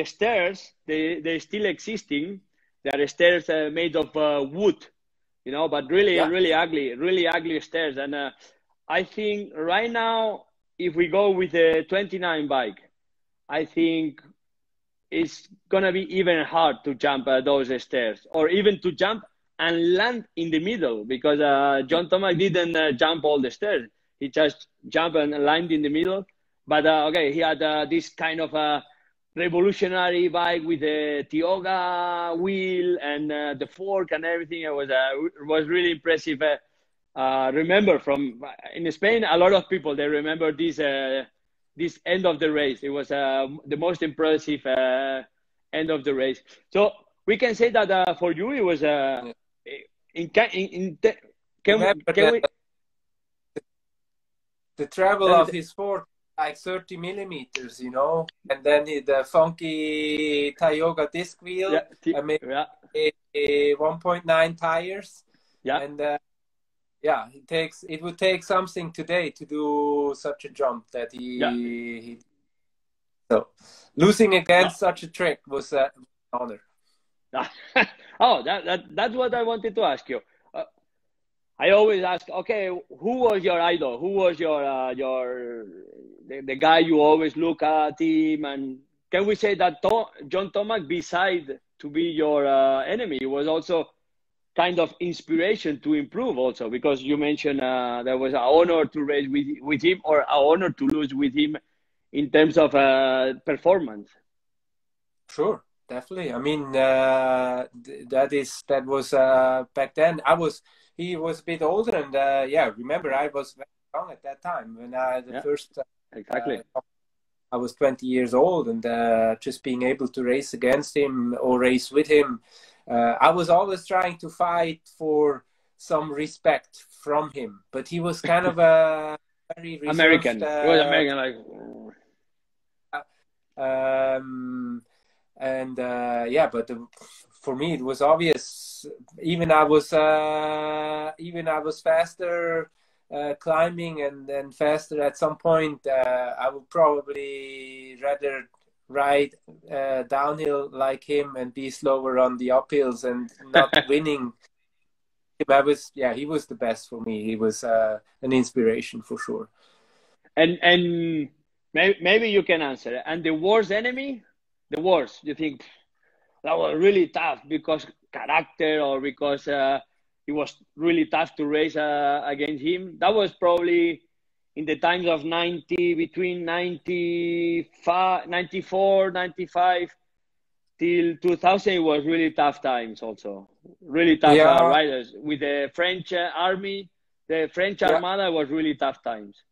Speaker 3: stairs, they're still existing. They are stairs made of wood, you know, but really ugly stairs. And I think right now, if we go with a 29 bike, I think it's gonna be even hard to jump those stairs, or even to jump and land in the middle, because John Tomac didn't jump all the stairs. He just jumped and landed in the middle. But okay, he had this kind of revolutionary bike with the Tioga wheel and the fork and everything. It was really impressive. Remember from in Spain, a lot of people, they remember this end of the race. It was the most impressive end of the race. So we can say that for you it was can we?
Speaker 2: The travel of his fork, like 30 millimeters, you know, and then the funky Tioga disc wheel, maybe 1.9 tires, and it would take something today to do such a jump that he so losing against such a trick was an honor.
Speaker 3: Oh, that's what I wanted to ask you. I always ask, okay, who was your idol? Who was the guy you always look at him? And can we say that John Tomac, beside to be your enemy, was also kind of inspiration to improve also? Because you mentioned there was an honor to race with him, or an honor to lose with him in terms of performance.
Speaker 2: Sure. Definitely. I mean, that was back then. He was a bit older, and yeah, remember I was very young at that time when first
Speaker 3: exactly.
Speaker 2: I was 20 years old, and just being able to race against him or race with him, I was always trying to fight for some respect from him. But he was kind of a very reserved,
Speaker 3: American. He was American, like.
Speaker 2: Yeah, but for me it was obvious. Even I was faster climbing and faster at some point. I would probably rather ride downhill like him and be slower on the uphills and not winning. He was the best for me. He was an inspiration for sure.
Speaker 3: And maybe you can answer. And the worst enemy? The worst, you think that was really tough because character, or because it was really tough to race against him? That was probably in the times of between 94, 95 till 2000. It was really tough times also. Really tough riders with the French army. The French Armada was really tough times.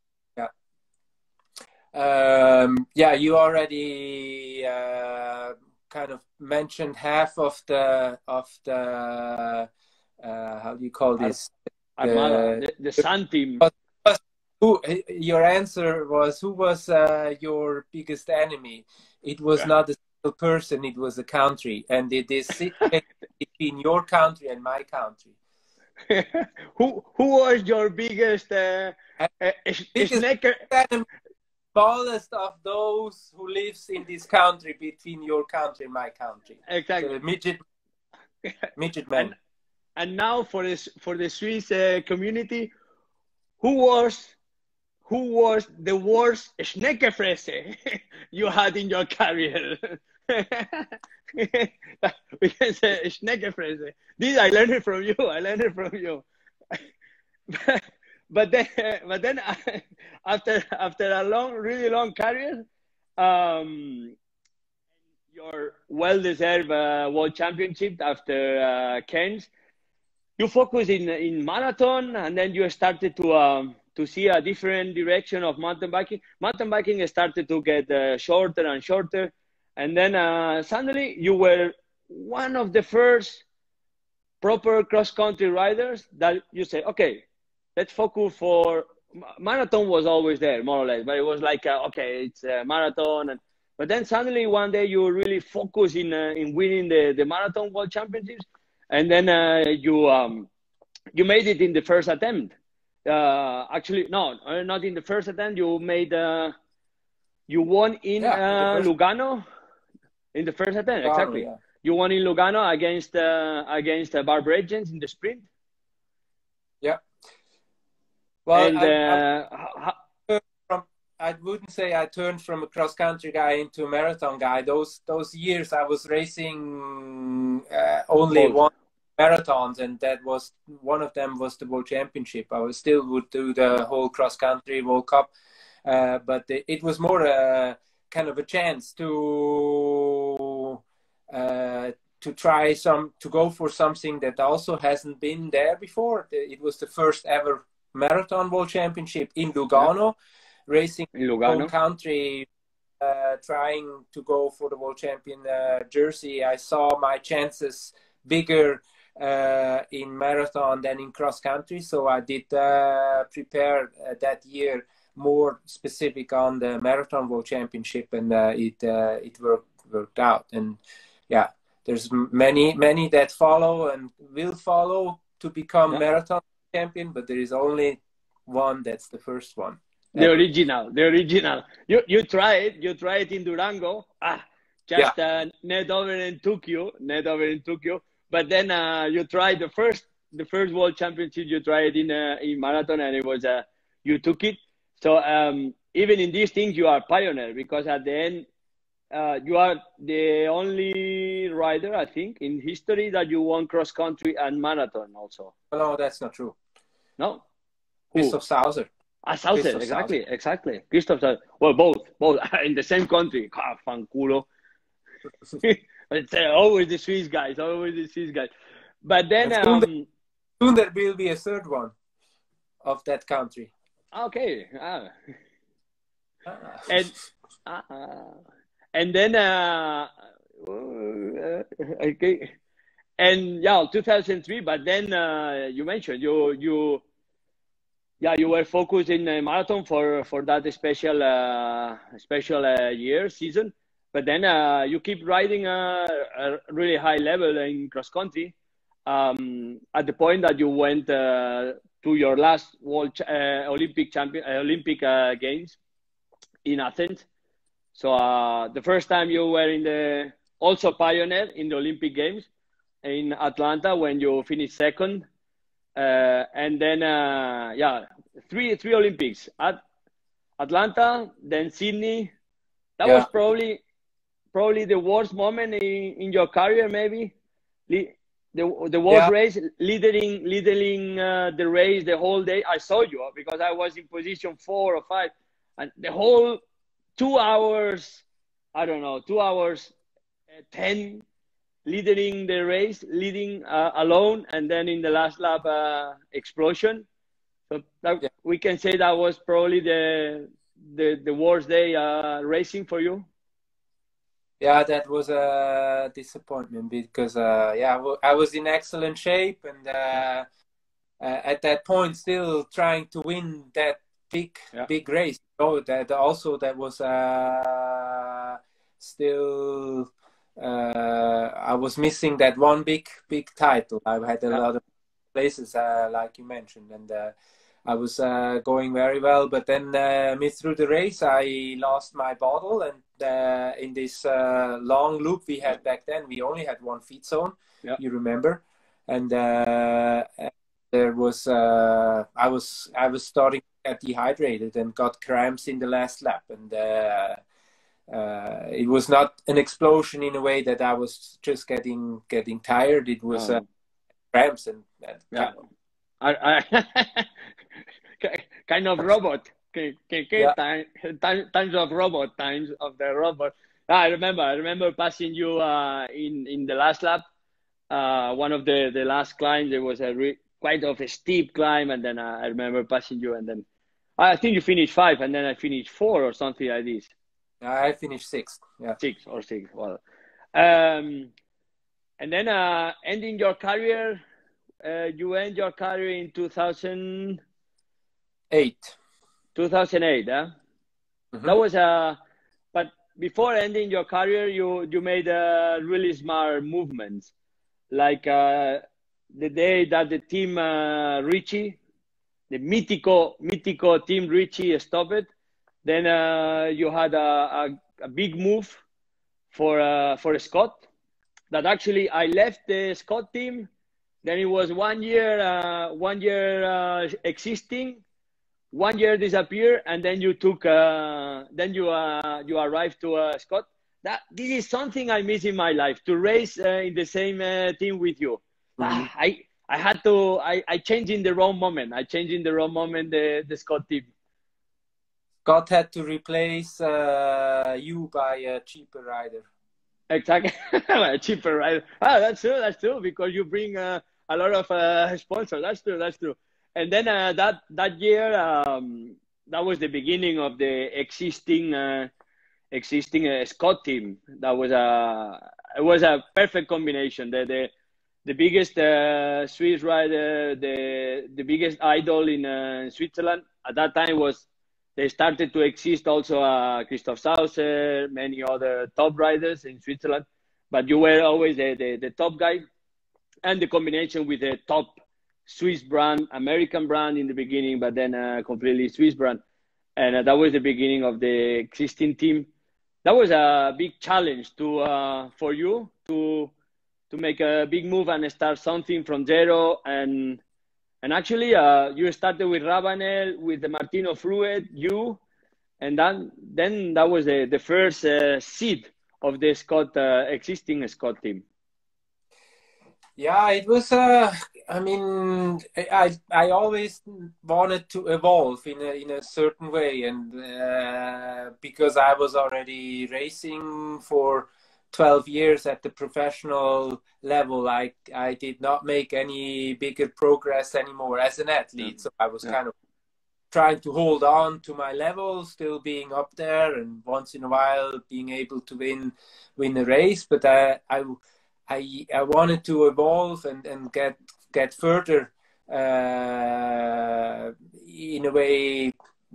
Speaker 2: You already kind of mentioned half of the how do you call this?
Speaker 3: Armada, the Sun team.
Speaker 2: Your answer was, who was your biggest enemy? It was not a single person, it was a country, and it is between your country and my country.
Speaker 3: Who was your biggest
Speaker 2: enemy? Smallest of those who lives in this country, between your country and my country.
Speaker 3: Exactly.
Speaker 2: Midget man.
Speaker 3: And now for the Swiss community, who was the worst Schneckefresse you had in your career? We can say Schneckefresse. This I learned it from you. But then after a really long career, your well-deserved world championship after Cairns, you focused in marathon, and then you started to see a different direction of mountain biking. Mountain biking started to get shorter and shorter, and then suddenly you were one of the first proper cross-country riders that you say, okay, let's focus for marathon. Was always there, more or less, but it was like, okay, it's a marathon. But then suddenly one day you really focus in winning the marathon world championships. And then you made it in the first attempt. Actually, no, not in the first attempt. You won in Lugano in the first attempt.
Speaker 2: Lugano,
Speaker 3: exactly. Yeah. You won in Lugano against Barbara Edgens in the sprint.
Speaker 2: Yeah. Well,
Speaker 3: and,
Speaker 2: I wouldn't say I turned from a cross-country guy into a marathon guy. Those years I was racing only one marathons, and that was one of them was the World Championship. I still would do the whole cross-country World Cup, but it was more a kind of a chance to try to go for something that also hasn't been there before. It was the first ever marathon World Championship in Lugano. Racing in Lugano country, trying to go for the world champion jersey. I saw my chances bigger in marathon than in cross country, so I did prepare that year more specific on the marathon world championship, and it worked out. And yeah, there's many that follow and will follow to become marathon champion, but there is only one that's the first one.
Speaker 3: The original. You try it in Durango. just net over in Tokyo. But then you tried the first World Championship. You tried in marathon, and it was you took it. So even in these things, you are pioneer, because at the end, you are the only rider, I think, in history that you won cross country and marathon also.
Speaker 2: No, that's not true.
Speaker 3: No?
Speaker 2: Christoph Sauser.
Speaker 3: Sauser, exactly. Christoph Sauser. Well, both in the same country. Fanculo. It's always the Swiss guys, But then...
Speaker 2: soon there will be a third one of that country.
Speaker 3: Okay. And then okay, and 2003. But then you mentioned you were focused in marathon for that special season. But then you keep riding a really high level in cross country. At the point that you went to your last Olympic Games in Athens. So the first time you were also pioneer in the Olympic Games in Atlanta, when you finished second, and then three Olympics at Atlanta, then Sydney. That was probably the worst moment in your career, maybe. The worst race, leading the race the whole day. I saw you because I was in position 4 or 5, and the whole 2 hours, 10, leading the race, alone, and then in the last lap, explosion. So we can say that was probably the worst day racing for you.
Speaker 2: Yeah, that was a disappointment because I was in excellent shape, and at that point still trying to win that big race. So that was still I was missing that one big title. I had a lot of places like you mentioned, and I was going very well, but then mid through the race I lost my bottle, and in this long loop we had back then, we only had one feed zone, you remember, and there was I was starting to get dehydrated and got cramps in the last lap, and it was not an explosion in a way that I was just getting tired. It was cramps and kind of robot. Times of robot, times of the robot. I remember passing you in the last lap. One of the last climbs, there was quite of a steep climb, and then I remember passing you, and then I think you finished 5, and then I finished 4 or something like this. I finished 6. Yeah,
Speaker 3: 6. Well, and then ending your career, you end your career in 2008. 2008, huh? Mm-hmm. That was but before ending your career, you made really smart movements, like the day that the team Richie, the mythical team Richie, stopped. Then you had a big move for Scott. That actually I left the Scott team. Then it was 1 year existing. 1 year disappear, and then you took. Then you arrived to Scott. This is something I miss in my life, to race in the same team with you. Mm-hmm. I had to. I changed in the wrong moment. The Scott team.
Speaker 2: Scott had to replace you by a cheaper rider.
Speaker 3: Exactly, a cheaper rider. That's true. Because you bring a lot of sponsors. That's true. And then that year, that was the beginning of the existing Scott team. It was a perfect combination. The biggest Swiss rider, the biggest idol in Switzerland at that time they started to exist also Christoph Sauser, many other top riders in Switzerland, but you were always the top guy, and the combination with the top Swiss brand, American brand in the beginning, but then completely Swiss brand. And that was the beginning of the existing team that was a big challenge to for you to make a big move and start something from zero. And actually, you started with Rabanel, with the Martino Fluid, you, and then that was the first seed of the existing Scott team.
Speaker 2: Yeah, it was. I mean, I always wanted to evolve in a certain way, and because I was already racing for 12 years at the professional level, I did not make any bigger progress anymore as an athlete. So I was kind of trying to hold on to my level, still being up there, and once in a while being able to win a race. But I wanted to evolve and get further in a way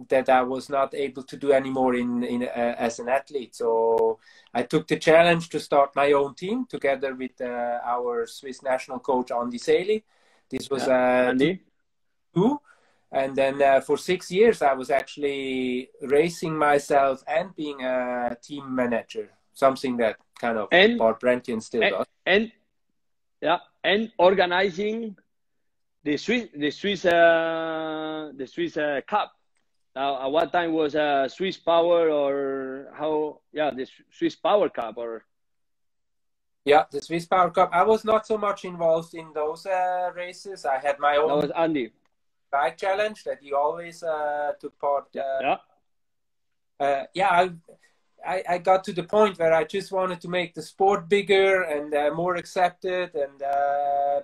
Speaker 2: that I was not able to do anymore as an athlete. So I took the challenge to start my own team together with our Swiss national coach Andy Saley. This was
Speaker 3: Andy.
Speaker 2: And then for 6 years I was actually racing myself and being a team manager, something that kind of Bart Brentian still does.
Speaker 3: And organizing the Swiss Cup. At what time was Swiss Power or how? Yeah, the Swiss Power Cup or.
Speaker 2: Yeah, the Swiss Power Cup. I was not so much involved in those races. I had my own.
Speaker 3: That was Andy.
Speaker 2: Bike challenge that he always took part. I got to the point where I just wanted to make the sport bigger and more accepted, and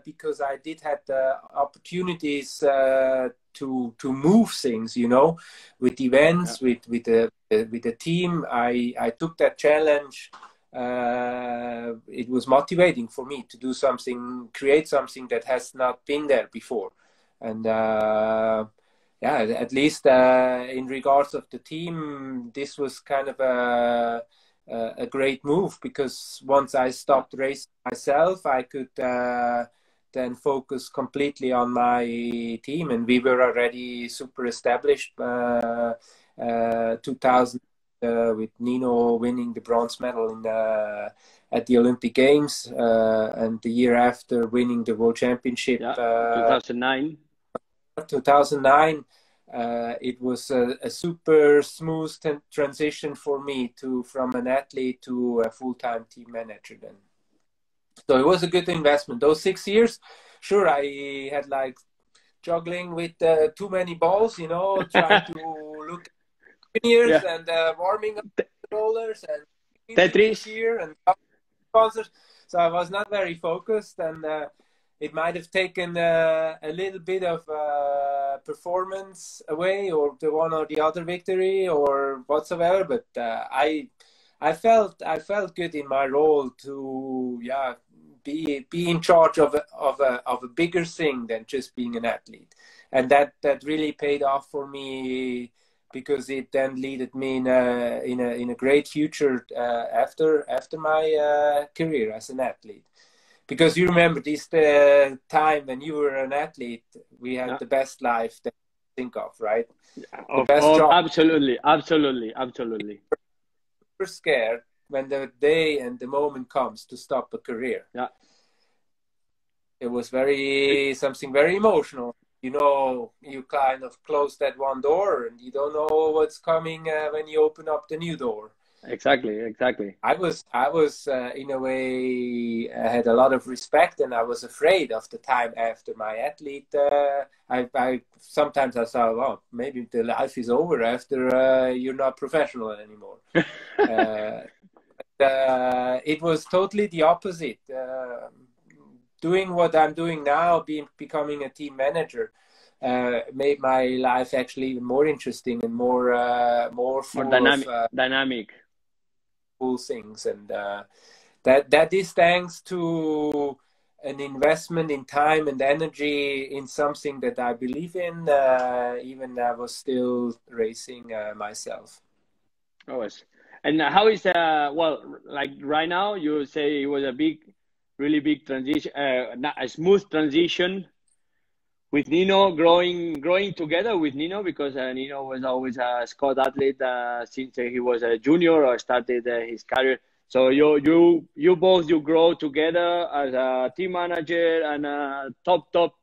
Speaker 2: because I did have the opportunities to move things, you know, with events, with the team. I took that challenge. It was motivating for me to do something, create something that has not been there before, and. At least in regards of the team, this was kind of a great move, because once I stopped racing myself, I could then focus completely on my team, and we were already super established. 2000 with Nino winning the bronze medal at the Olympic Games, and the year after winning the World Championship.
Speaker 3: 2009.
Speaker 2: 2009, it was a super smooth transition for me from an athlete to a full-time team manager then. So it was a good investment. Those 6 years, sure, I had like juggling with too many balls, you know, trying to look at years and warming up the rollers and
Speaker 3: Tetris
Speaker 2: here and sponsors. So I was not very focused, and it might have taken a little bit of performance away, or the one or the other victory or whatsoever. But I felt good in my role to be in charge of a bigger thing than just being an athlete, and that really paid off for me, because it then led me in a great future after my career as an athlete. Because you remember this time when you were an athlete, we had the best life that you think of, right? The best job.
Speaker 3: Absolutely.
Speaker 2: We're scared when the day and the moment comes to stop a career.
Speaker 3: Yeah.
Speaker 2: It was something very emotional. You know, you kind of close that one door and you don't know what's coming when you open up the new door.
Speaker 3: Exactly.
Speaker 2: I was in a way, I had a lot of respect, and I was afraid of the time after my athlete. I sometimes I thought, well, maybe the life is over after you're not professional anymore. It was totally the opposite. Doing what I'm doing now, becoming a team manager, made my life actually even more interesting and more full
Speaker 3: dynamic.
Speaker 2: Cool things, and that is thanks to an investment in time and energy in something that I believe in, even I was still racing myself.
Speaker 3: Always. And how is like right now you say it was a really big transition, a smooth transition with Nino, growing together with Nino, because Nino was always a squad athlete since he was a junior or started his career. So you both grow together as a team manager and a top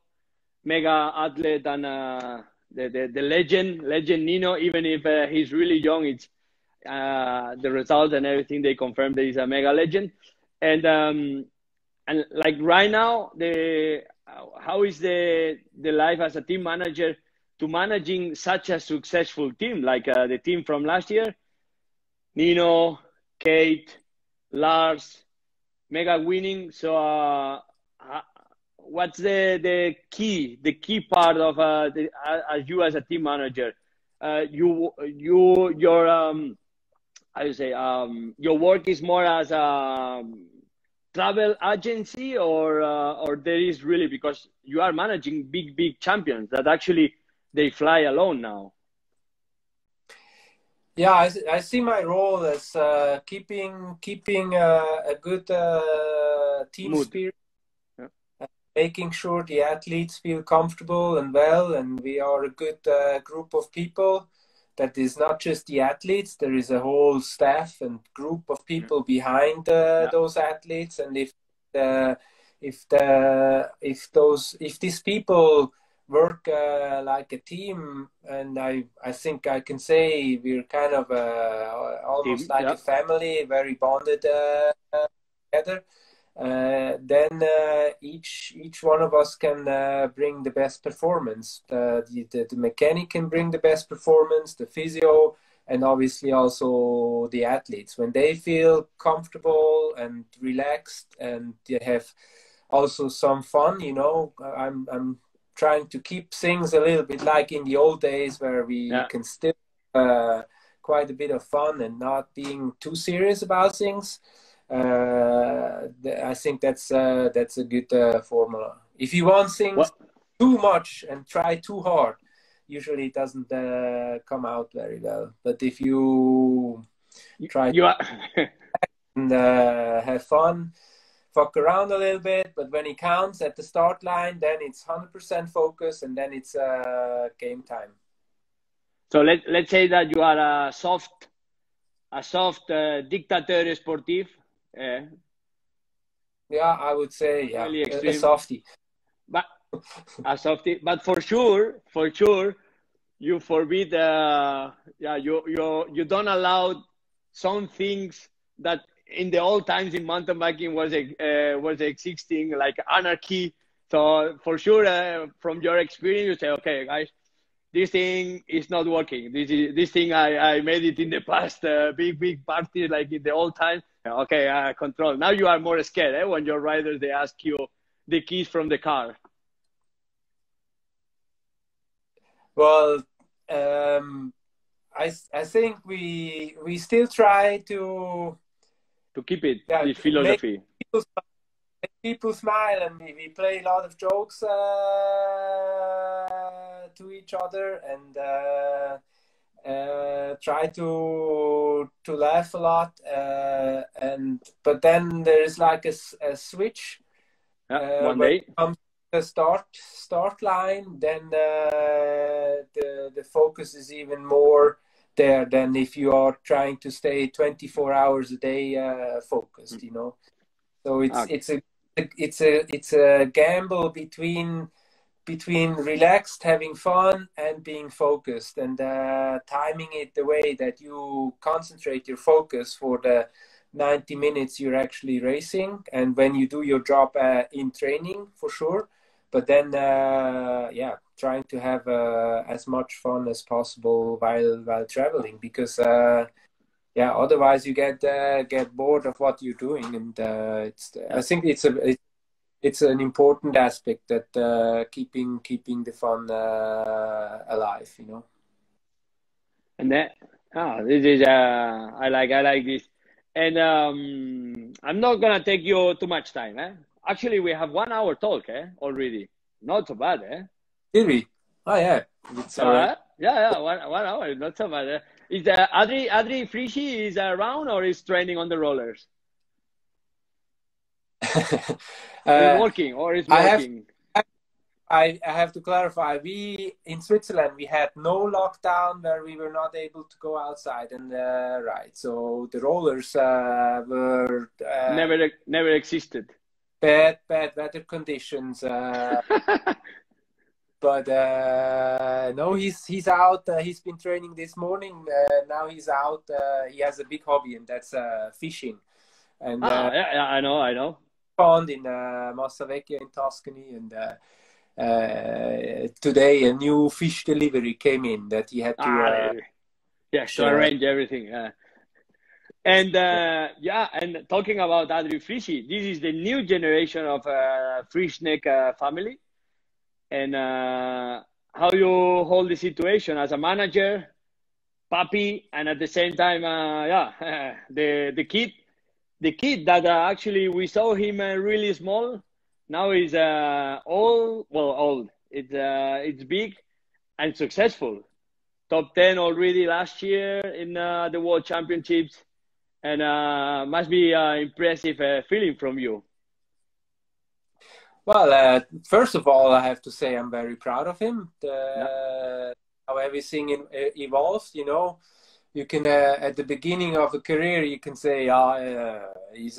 Speaker 3: mega athlete, and the legend Nino. Even if he's really young, it's the results and everything, they confirm that he's a mega legend. And like right now, how is the life as a team manager to managing such a successful team like the team from last year? Nino, Kate, Lars, mega winning. So what's the key part of you as a team manager? Your how you say, your work is more as a travel agency, or there is really, because you are managing big champions that actually they fly alone now?
Speaker 2: Yeah, I see my role as keeping a good team
Speaker 3: Mood.
Speaker 2: spirit, making sure the athletes feel comfortable and well, and we are a good group of people. That is not just the athletes. There is a whole staff and group of people behind those athletes. And if these people work like a team, and I think I can say we're kind of almost
Speaker 3: Team,
Speaker 2: like a family, very bonded together. Then each one of us can bring the best performance. The mechanic can bring the best performance, the physio, and obviously also the athletes. When they feel comfortable and relaxed and they have also some fun, you know, I'm trying to keep things a little bit like in the old days, where we can still quite a bit of fun and not being too serious about things. I think that's a good formula. If you want things too much and try too hard, usually it doesn't come out very well. But if you try and have fun, fuck around a little bit, but when it counts at the start line, then it's 100% focus, and then it's game time.
Speaker 3: So let's say that you are a soft dictateur sportif.
Speaker 2: Yeah, I would say
Speaker 3: really
Speaker 2: a softie.
Speaker 3: But a softie, but for sure, you forbid. You don't allow some things that in the old times in mountain biking was existing, like anarchy. So for sure, from your experience, you say, okay, guys, this thing is not working. This thing I made it in the past, big parties like in the old times. Okay, control. Now you are more scared when your riders, they ask you the keys from the car.
Speaker 2: Well, I think we still try to
Speaker 3: keep it, this philosophy.
Speaker 2: Make people smile, and we play a lot of jokes to each other, and try to laugh a lot, but then there's like a switch
Speaker 3: one day.
Speaker 2: It comes to the start line, then the focus is even more there than if you are trying to stay 24 hours a day focused, you know. So it's a gamble between relaxed, having fun, and being focused, and timing it the way that you concentrate your focus for the 90 minutes you're actually racing, and when you do your job in training, for sure. But then, trying to have as much fun as possible while traveling, because otherwise you get bored of what you're doing, and I think it's an important aspect, that keeping the fun alive, you know.
Speaker 3: And that this is I like this, and I'm not gonna take you too much time. Actually, we have 1 hour talk already. Not so bad.
Speaker 2: Did we? Oh yeah. It's
Speaker 3: yeah. 1 hour, not so bad. Is Adri Frischi is around, or is training on the rollers? Is working, or is working?
Speaker 2: I have to clarify. We in Switzerland we had no lockdown where we were not able to go outside and ride. So the rollers were
Speaker 3: never existed.
Speaker 2: Bad weather conditions. But no, he's out. He's been training this morning. Now he's out. He has a big hobby, and that's fishing. And
Speaker 3: yeah, I know.
Speaker 2: Pond in Massavecchia in Tuscany, and today a new fish delivery came in that he had to.
Speaker 3: Yes, to arrange everything. And yeah, and talking about Adri Frischi, this is the new generation of Frischneck family. And how you hold the situation as a manager, puppy, and at the same time, yeah, the kid that actually we saw him really small. Now he's old. It's big and successful. Top 10 already last year in the World Championships, and must be impressive feeling from you.
Speaker 2: Well, first of all, I have to say I'm very proud of him. How everything evolves, you know. You can at the beginning of a career, you can say, he's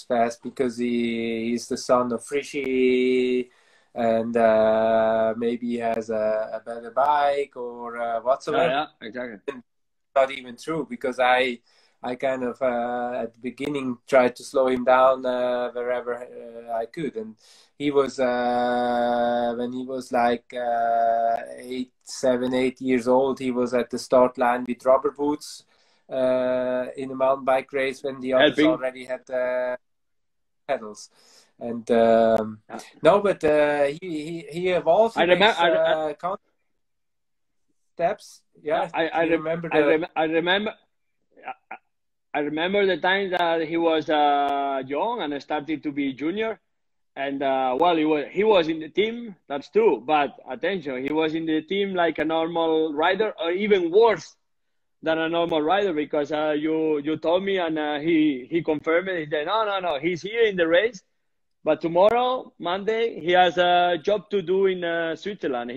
Speaker 2: fast because he's the son of Frischi, and maybe he has a better bike or whatsoever.
Speaker 3: Yeah, exactly.
Speaker 2: Not even true, because I kind of at the beginning tried to slow him down wherever I could, and he was when he was like 7, 8 years old, he was at the start line with rubber boots in a mountain bike race when the others already had pedals. And no, but he evolved. Steps. Yeah,
Speaker 3: I remember the time that he was young and started to be junior, and well, he was in the team. That's true, but attention, he was in the team like a normal rider, or even worse than a normal rider, because you told me, and he confirmed it. He said, no, he's here in the race, but tomorrow, Monday, he has a job to do in Switzerland.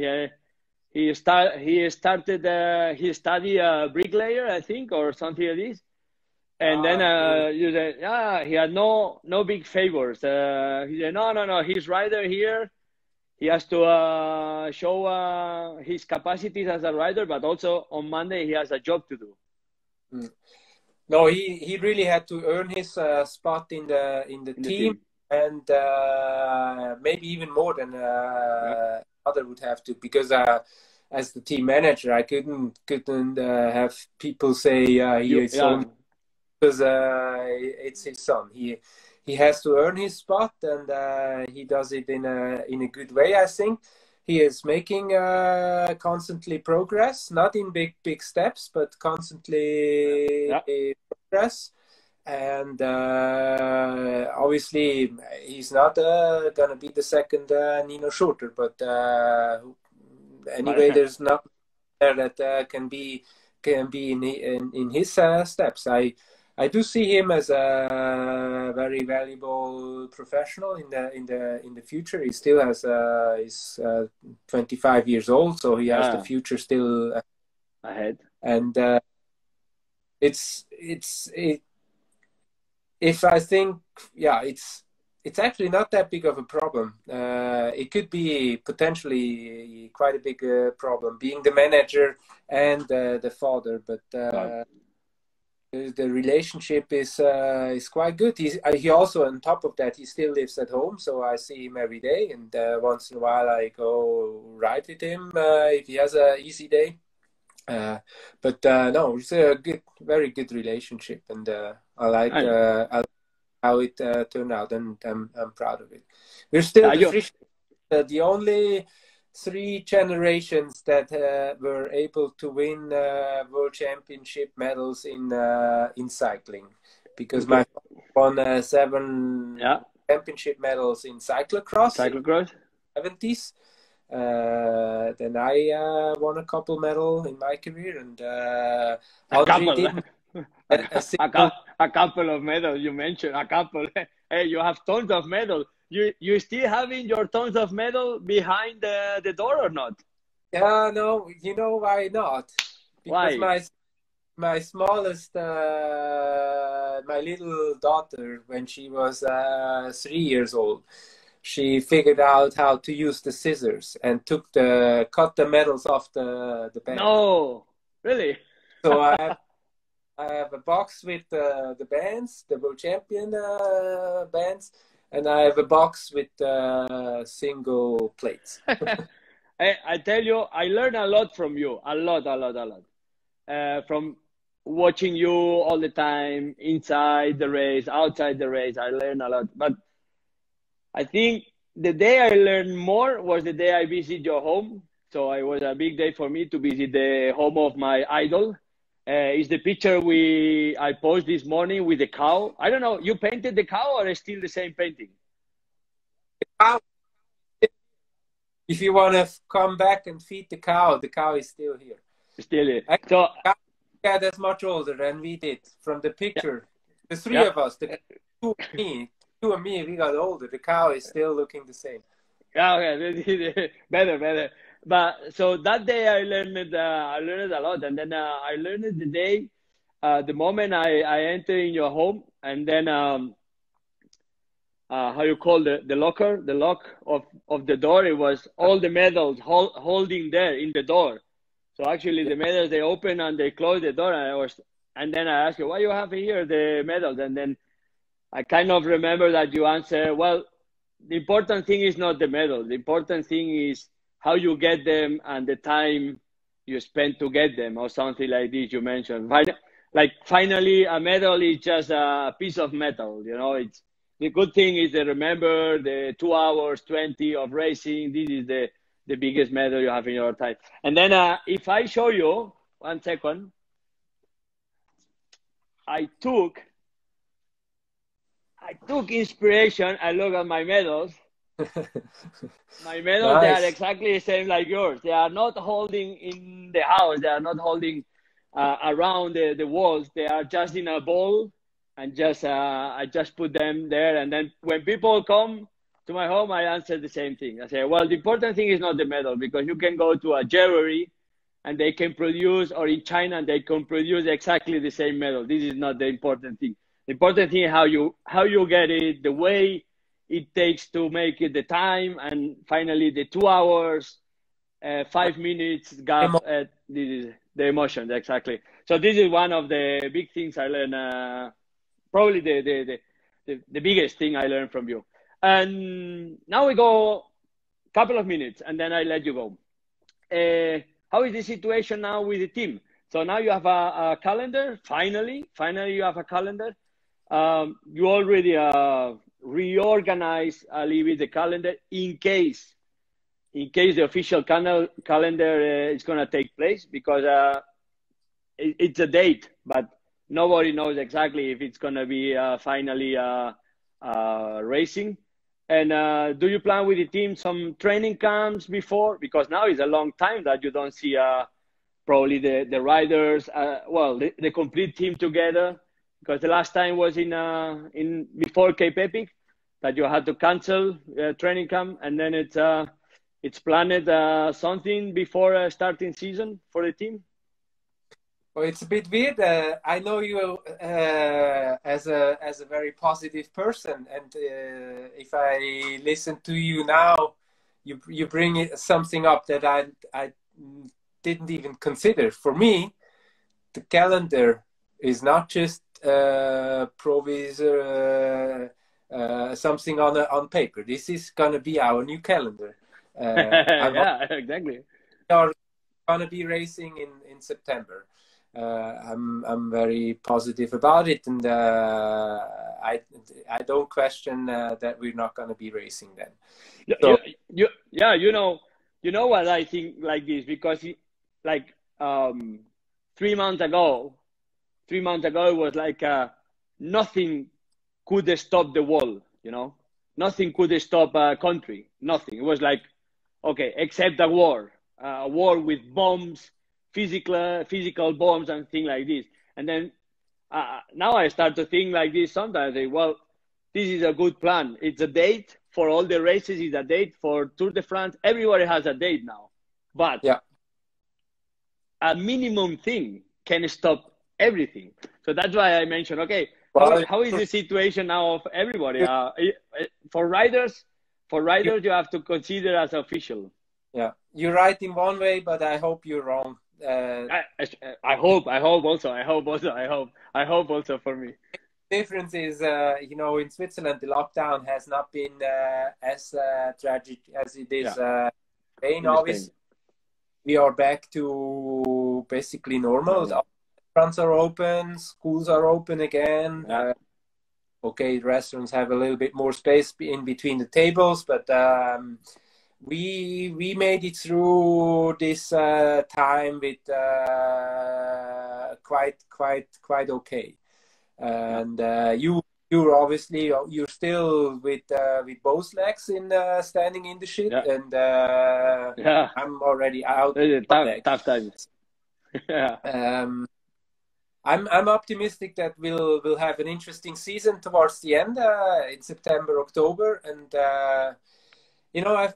Speaker 3: He studied bricklayer, I think, or something like this. And then you said, yeah, he had no big favors. He said, no, he's rider here. He has to show his capacities as a rider, but also on Monday he has a job to do.
Speaker 2: No, he really had to earn his spot in the team, and maybe even more than other would have to, because as the team manager, I couldn't have people say he is so. Because it's his son. He has to earn his spot, and he does it in a good way. I think he is making constantly progress, not in big steps, but constantly progress. And obviously, he's not gonna be the second Nino Schurter, but anyway, there's nothing there that can be in his steps. I do see him as a very valuable professional in the future. He still has he's 25 years old, so he has the future still
Speaker 3: ahead.
Speaker 2: And if I think, it's actually not that big of a problem. It could be potentially quite a big problem, being the manager and the father, but. The relationship is quite good. He also, on top of that, he still lives at home, so I see him every day, and once in a while I go ride with him if he has an easy day. But no, it's a very good relationship, and I like how it turned out, and I'm proud of it. We're still the only 3 generations that were able to win world championship medals in cycling, because my won 7 championship medals in cyclocross. 70s. Then I won a couple medals in my career, and
Speaker 3: a couple of medals. You mentioned a couple. Hey, you have tons of medals. you still having your tons of medal behind the door or not?
Speaker 2: Yeah, no, you know why not? Because
Speaker 3: Why?
Speaker 2: my smallest, my little daughter, when she was 3 years old, she figured out how to use the scissors and cut the medals off the band.
Speaker 3: No, really?
Speaker 2: So I have a box with the bands, the world champion bands, and I have a box with single plates.
Speaker 3: I tell you, I learned a lot from you. A lot. From watching you all the time, inside the race, outside the race, I learned a lot. But I think the day I learned more was the day I visited your home. So it was a big day for me to visit the home of my idol. Is the picture I posted this morning with the cow. I don't know, you painted the cow or is still the same painting?
Speaker 2: If you want to come back and feed the cow is still here.
Speaker 3: Still here.
Speaker 2: So, yeah, that's much older than we did from the picture. Yeah. The three of us, the two and me, we got older. The cow is still looking the same.
Speaker 3: Yeah, okay. better. But so that day I learned a lot, and then I learned the day, the moment I enter in your home, and then how you call the lock of the door. It was all the medals holding there in the door. So actually the medals, they open and they close the door, and then I asked you, why you have here the medals? And then I kind of remember that you answer, well, the important thing is not the medal. The important thing is how you get them and the time you spend to get them, or something like this you mentioned. Like finally a medal is just a piece of metal, you know. It's the good thing is that remember the 2 hours 20 of racing. This is the biggest medal you have in your time. And then if I show you 1 second, I took inspiration. I look at my medals. My medals, nice. They are exactly the same like yours. They are not holding in the house. They are not holding around the walls. They are just in a bowl, and I just put them there. And then when people come to my home, I answer the same thing. I say, well, the important thing is not the medal, because you can go to a jewelry and they can produce, or in China, they can produce exactly the same medal. This is not the important thing. The important thing is how you get it, the way it takes to make it, the time, and finally the 2 hours, 5 minutes gap. This is the emotion, exactly. So this is one of the big things I learned. Probably the biggest thing I learned from you. And now we go a couple of minutes, and then I let you go. How is the situation now with the team? So now you have a calendar. Finally, you have a calendar. You already reorganize a little bit the calendar in case the official calendar is going to take place, because it's a date, but nobody knows exactly if it's going to be finally racing. And do you plan with the team some training camps before? Because now it's a long time that you don't see probably the riders, the complete team together. Because the last time was in before Cape Epic that you had to cancel training camp, and then it's planned something before starting season for the team.
Speaker 2: Well, it's a bit weird. I know you as a very positive person, and if I listen to you now, you bring something up that I didn't even consider. For me, the calendar is not just something on paper. This is gonna be our new calendar.
Speaker 3: Yeah, exactly.
Speaker 2: We are gonna be racing in September. I'm very positive about it, and I don't question that we're not gonna be racing then.
Speaker 3: So, you know what I think like this, because 3 months ago it was like nothing could stop the world, you know. Nothing could stop a country. Nothing. It was like, okay, except a war with bombs, physical bombs and things like this. And then now I start to think like this sometimes. Well, this is a good plan. It's a date for all the races is a date. For Tour de France, everybody has a date now. But a minimum thing can stop everything. So that's why I mentioned, okay, how is the situation now of everybody? For riders, you have to consider as official.
Speaker 2: Yeah, you're right in one way, but I hope you're wrong.
Speaker 3: I hope also for me.
Speaker 2: Difference is, you know, in Switzerland, the lockdown has not been as tragic as it is in Spain, obviously. We are back to basically normal. Restaurants are open, schools are open again. Okay, restaurants have a little bit more space in between the tables, but we made it through this time with quite okay. And you're obviously still with both legs in standing in the shit, and I'm already out.
Speaker 3: Tough times.
Speaker 2: I'm optimistic that we'll have an interesting season towards the end in September, October, and you know, I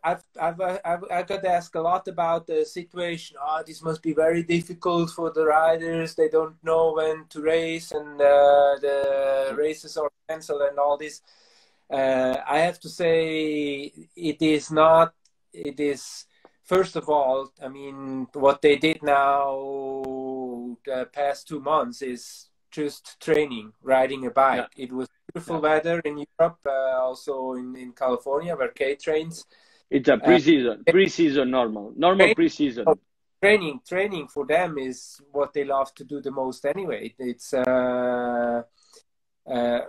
Speaker 2: got asked a lot about the situation. Oh, this must be very difficult for the riders. They don't know when to race, and the races are canceled and all this. I have to say, it is not. It is, first of all, I mean, what they did now the past 2 months is just training, riding a bike. It was beautiful weather in Europe, also in California, where Kate trains.
Speaker 3: It's a pre-season normal pre-season.
Speaker 2: Training for them is what they love to do the most anyway. It's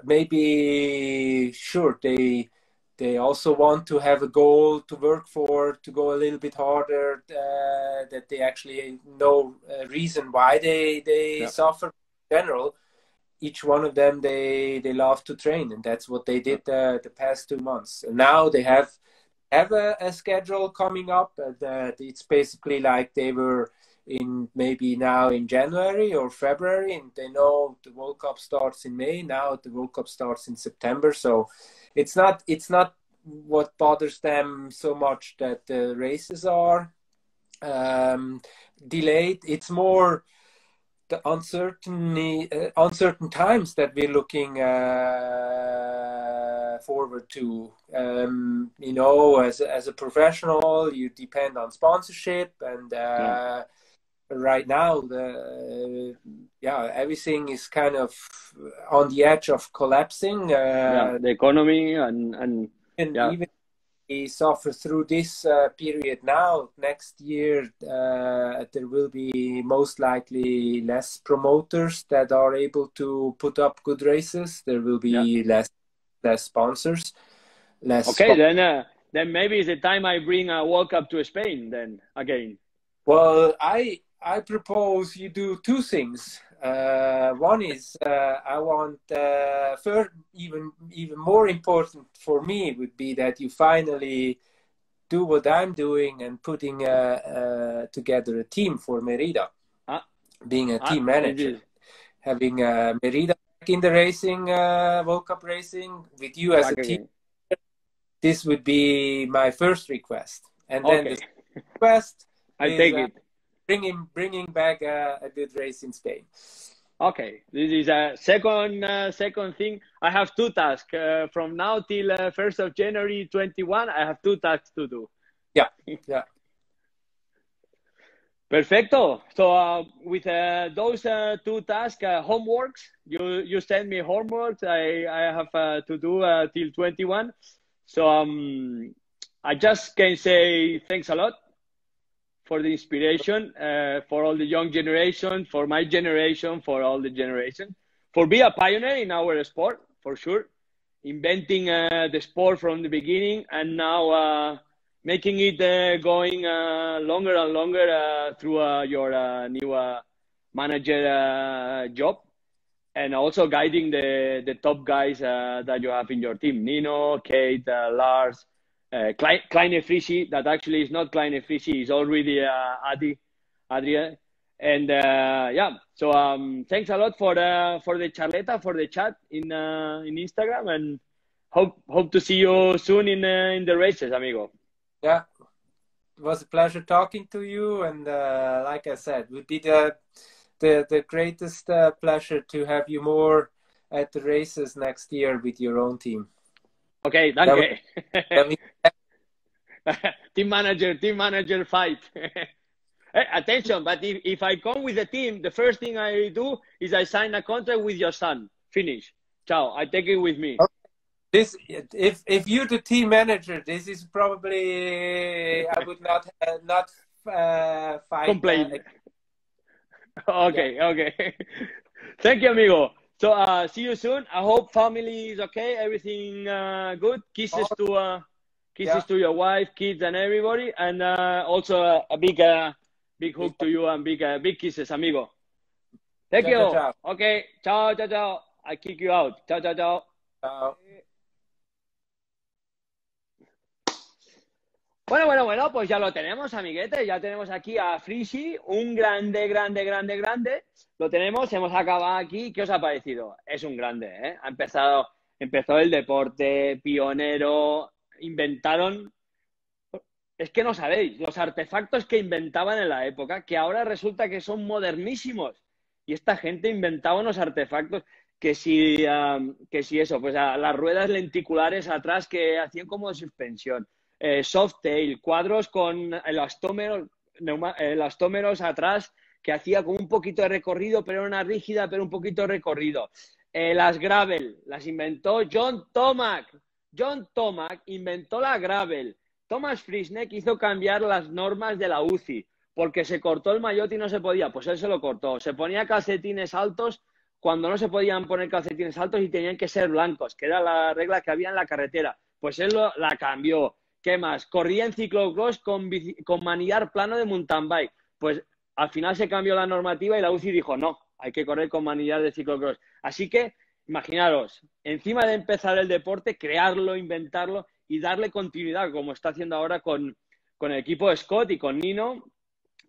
Speaker 2: maybe, sure, they also want to have a goal to work for, to go a little bit harder, that they actually know a reason why they suffer in general. Each one of them, they love to train, and that's what they did the past 2 months. And now they have a schedule coming up. It's basically like they were maybe now in January or February, and they know the World Cup starts in May. Now the World Cup starts in September, so it's not what bothers them so much that the races are delayed. It's more the uncertain times that we're looking forward to. You know, as a professional, you depend on sponsorship, and right now everything is kind of on the edge of collapsing.
Speaker 3: The economy and
Speaker 2: even we suffer through this period now. Next year, there will be most likely less promoters that are able to put up good races. There will be less sponsors.
Speaker 3: Then maybe it's the time I bring a World Cup to Spain then again.
Speaker 2: Well, I propose you do two things. One is I want first, even more important for me would be that you finally do what I'm doing and putting together a team for Merida, being a team manager, having Merida back in the racing, World Cup racing with you as a team. This would be my first request, and then the request
Speaker 3: I take it.
Speaker 2: Bringing back a good race in Spain.
Speaker 3: Okay, this is a second thing. I have two tasks from now till 1st of January 21. I have two tasks to do.
Speaker 2: Yeah.
Speaker 3: Perfecto. So with those two tasks, homeworks, you send me homeworks. I have to do till 21. So I just can say thanks a lot for the inspiration, for all the young generation, for my generation, for all the generation, for being a pioneer in our sport, for sure, inventing the sport from the beginning, and now making it going longer and longer through your new manager job, and also guiding the top guys that you have in your team, Nino, Kate, Lars, Kleine Frischi, that actually is not Kleine Frischi, is already Adria. And so thanks a lot for the charleta, for the chat in Instagram, hope to see you soon in the races, amigo.
Speaker 2: Yeah, it was a pleasure talking to you, and like I said, it would be the greatest pleasure to have you more at the races next year with your own team.
Speaker 3: Okay, danke.
Speaker 2: That
Speaker 3: team manager fight. Hey, attention, but if I come with the team, the first thing I do is I sign a contract with your son. Finish. Ciao. I take it with me.
Speaker 2: This, if you're the team manager, this is probably I would not fight.
Speaker 3: Complain. Okay, yeah. Okay. Thank you, amigo. So see you soon. I hope family is okay. Everything good. Kisses to your wife, kids, and everybody, and also a big hug to you and big kisses, amigo. Thank you.
Speaker 2: Ciao.
Speaker 3: Okay. Ciao, ciao, ciao. I kick you out. Ciao, ciao, ciao.
Speaker 2: Ciao.
Speaker 3: Bueno, pues ya lo tenemos, amiguetes. Ya tenemos aquí a Frisy, un grande. Lo tenemos, hemos acabado aquí. ¿Qué os ha parecido? Es un grande, ¿eh? Empezó el deporte, pionero, inventaron... Es que no sabéis, los artefactos que inventaban en la época, que ahora resulta que son modernísimos. Y esta gente inventaba unos artefactos que si eso, pues las ruedas lenticulares atrás que hacían como de suspensión. Softail, cuadros con elastómeros atrás que hacía como un poquito de recorrido, pero era una rígida, pero un poquito de recorrido. Las gravel, las inventó John Tomac. John Tomac inventó la gravel. Thomas Frischneck hizo cambiar las normas de la UCI porque se cortó el maillot y no se podía. Pues él se lo cortó. Se ponía calcetines altos cuando no se podían poner calcetines altos y tenían que ser blancos, que era la regla que había en la carretera. Pues él la cambió. ¿Qué más? Corría en ciclocross con manillar plano de mountain bike. Pues al final se cambió la normativa y la UCI dijo, no, hay que correr con manillar de ciclocross. Así que, imaginaros, encima de empezar el deporte, crearlo, inventarlo y darle continuidad, como está haciendo ahora con el equipo de Scott y con Nino,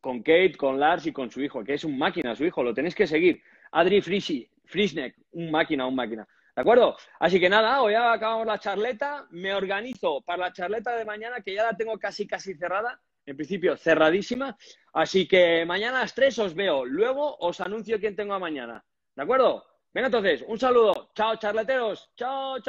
Speaker 3: con Kate, con Lars y con su hijo, que es un máquina, su hijo, lo tenéis que seguir. Adri Frischneck, un máquina. ¿De acuerdo? Así que nada, hoy ya acabamos la charleta. Me organizo para la charleta de mañana, que ya la tengo casi cerrada. En principio, cerradísima. Así que mañana a las 3 os veo. Luego os anuncio quién tengo a mañana. ¿De acuerdo? Venga, entonces, un saludo. Chao, charleteros. Chao.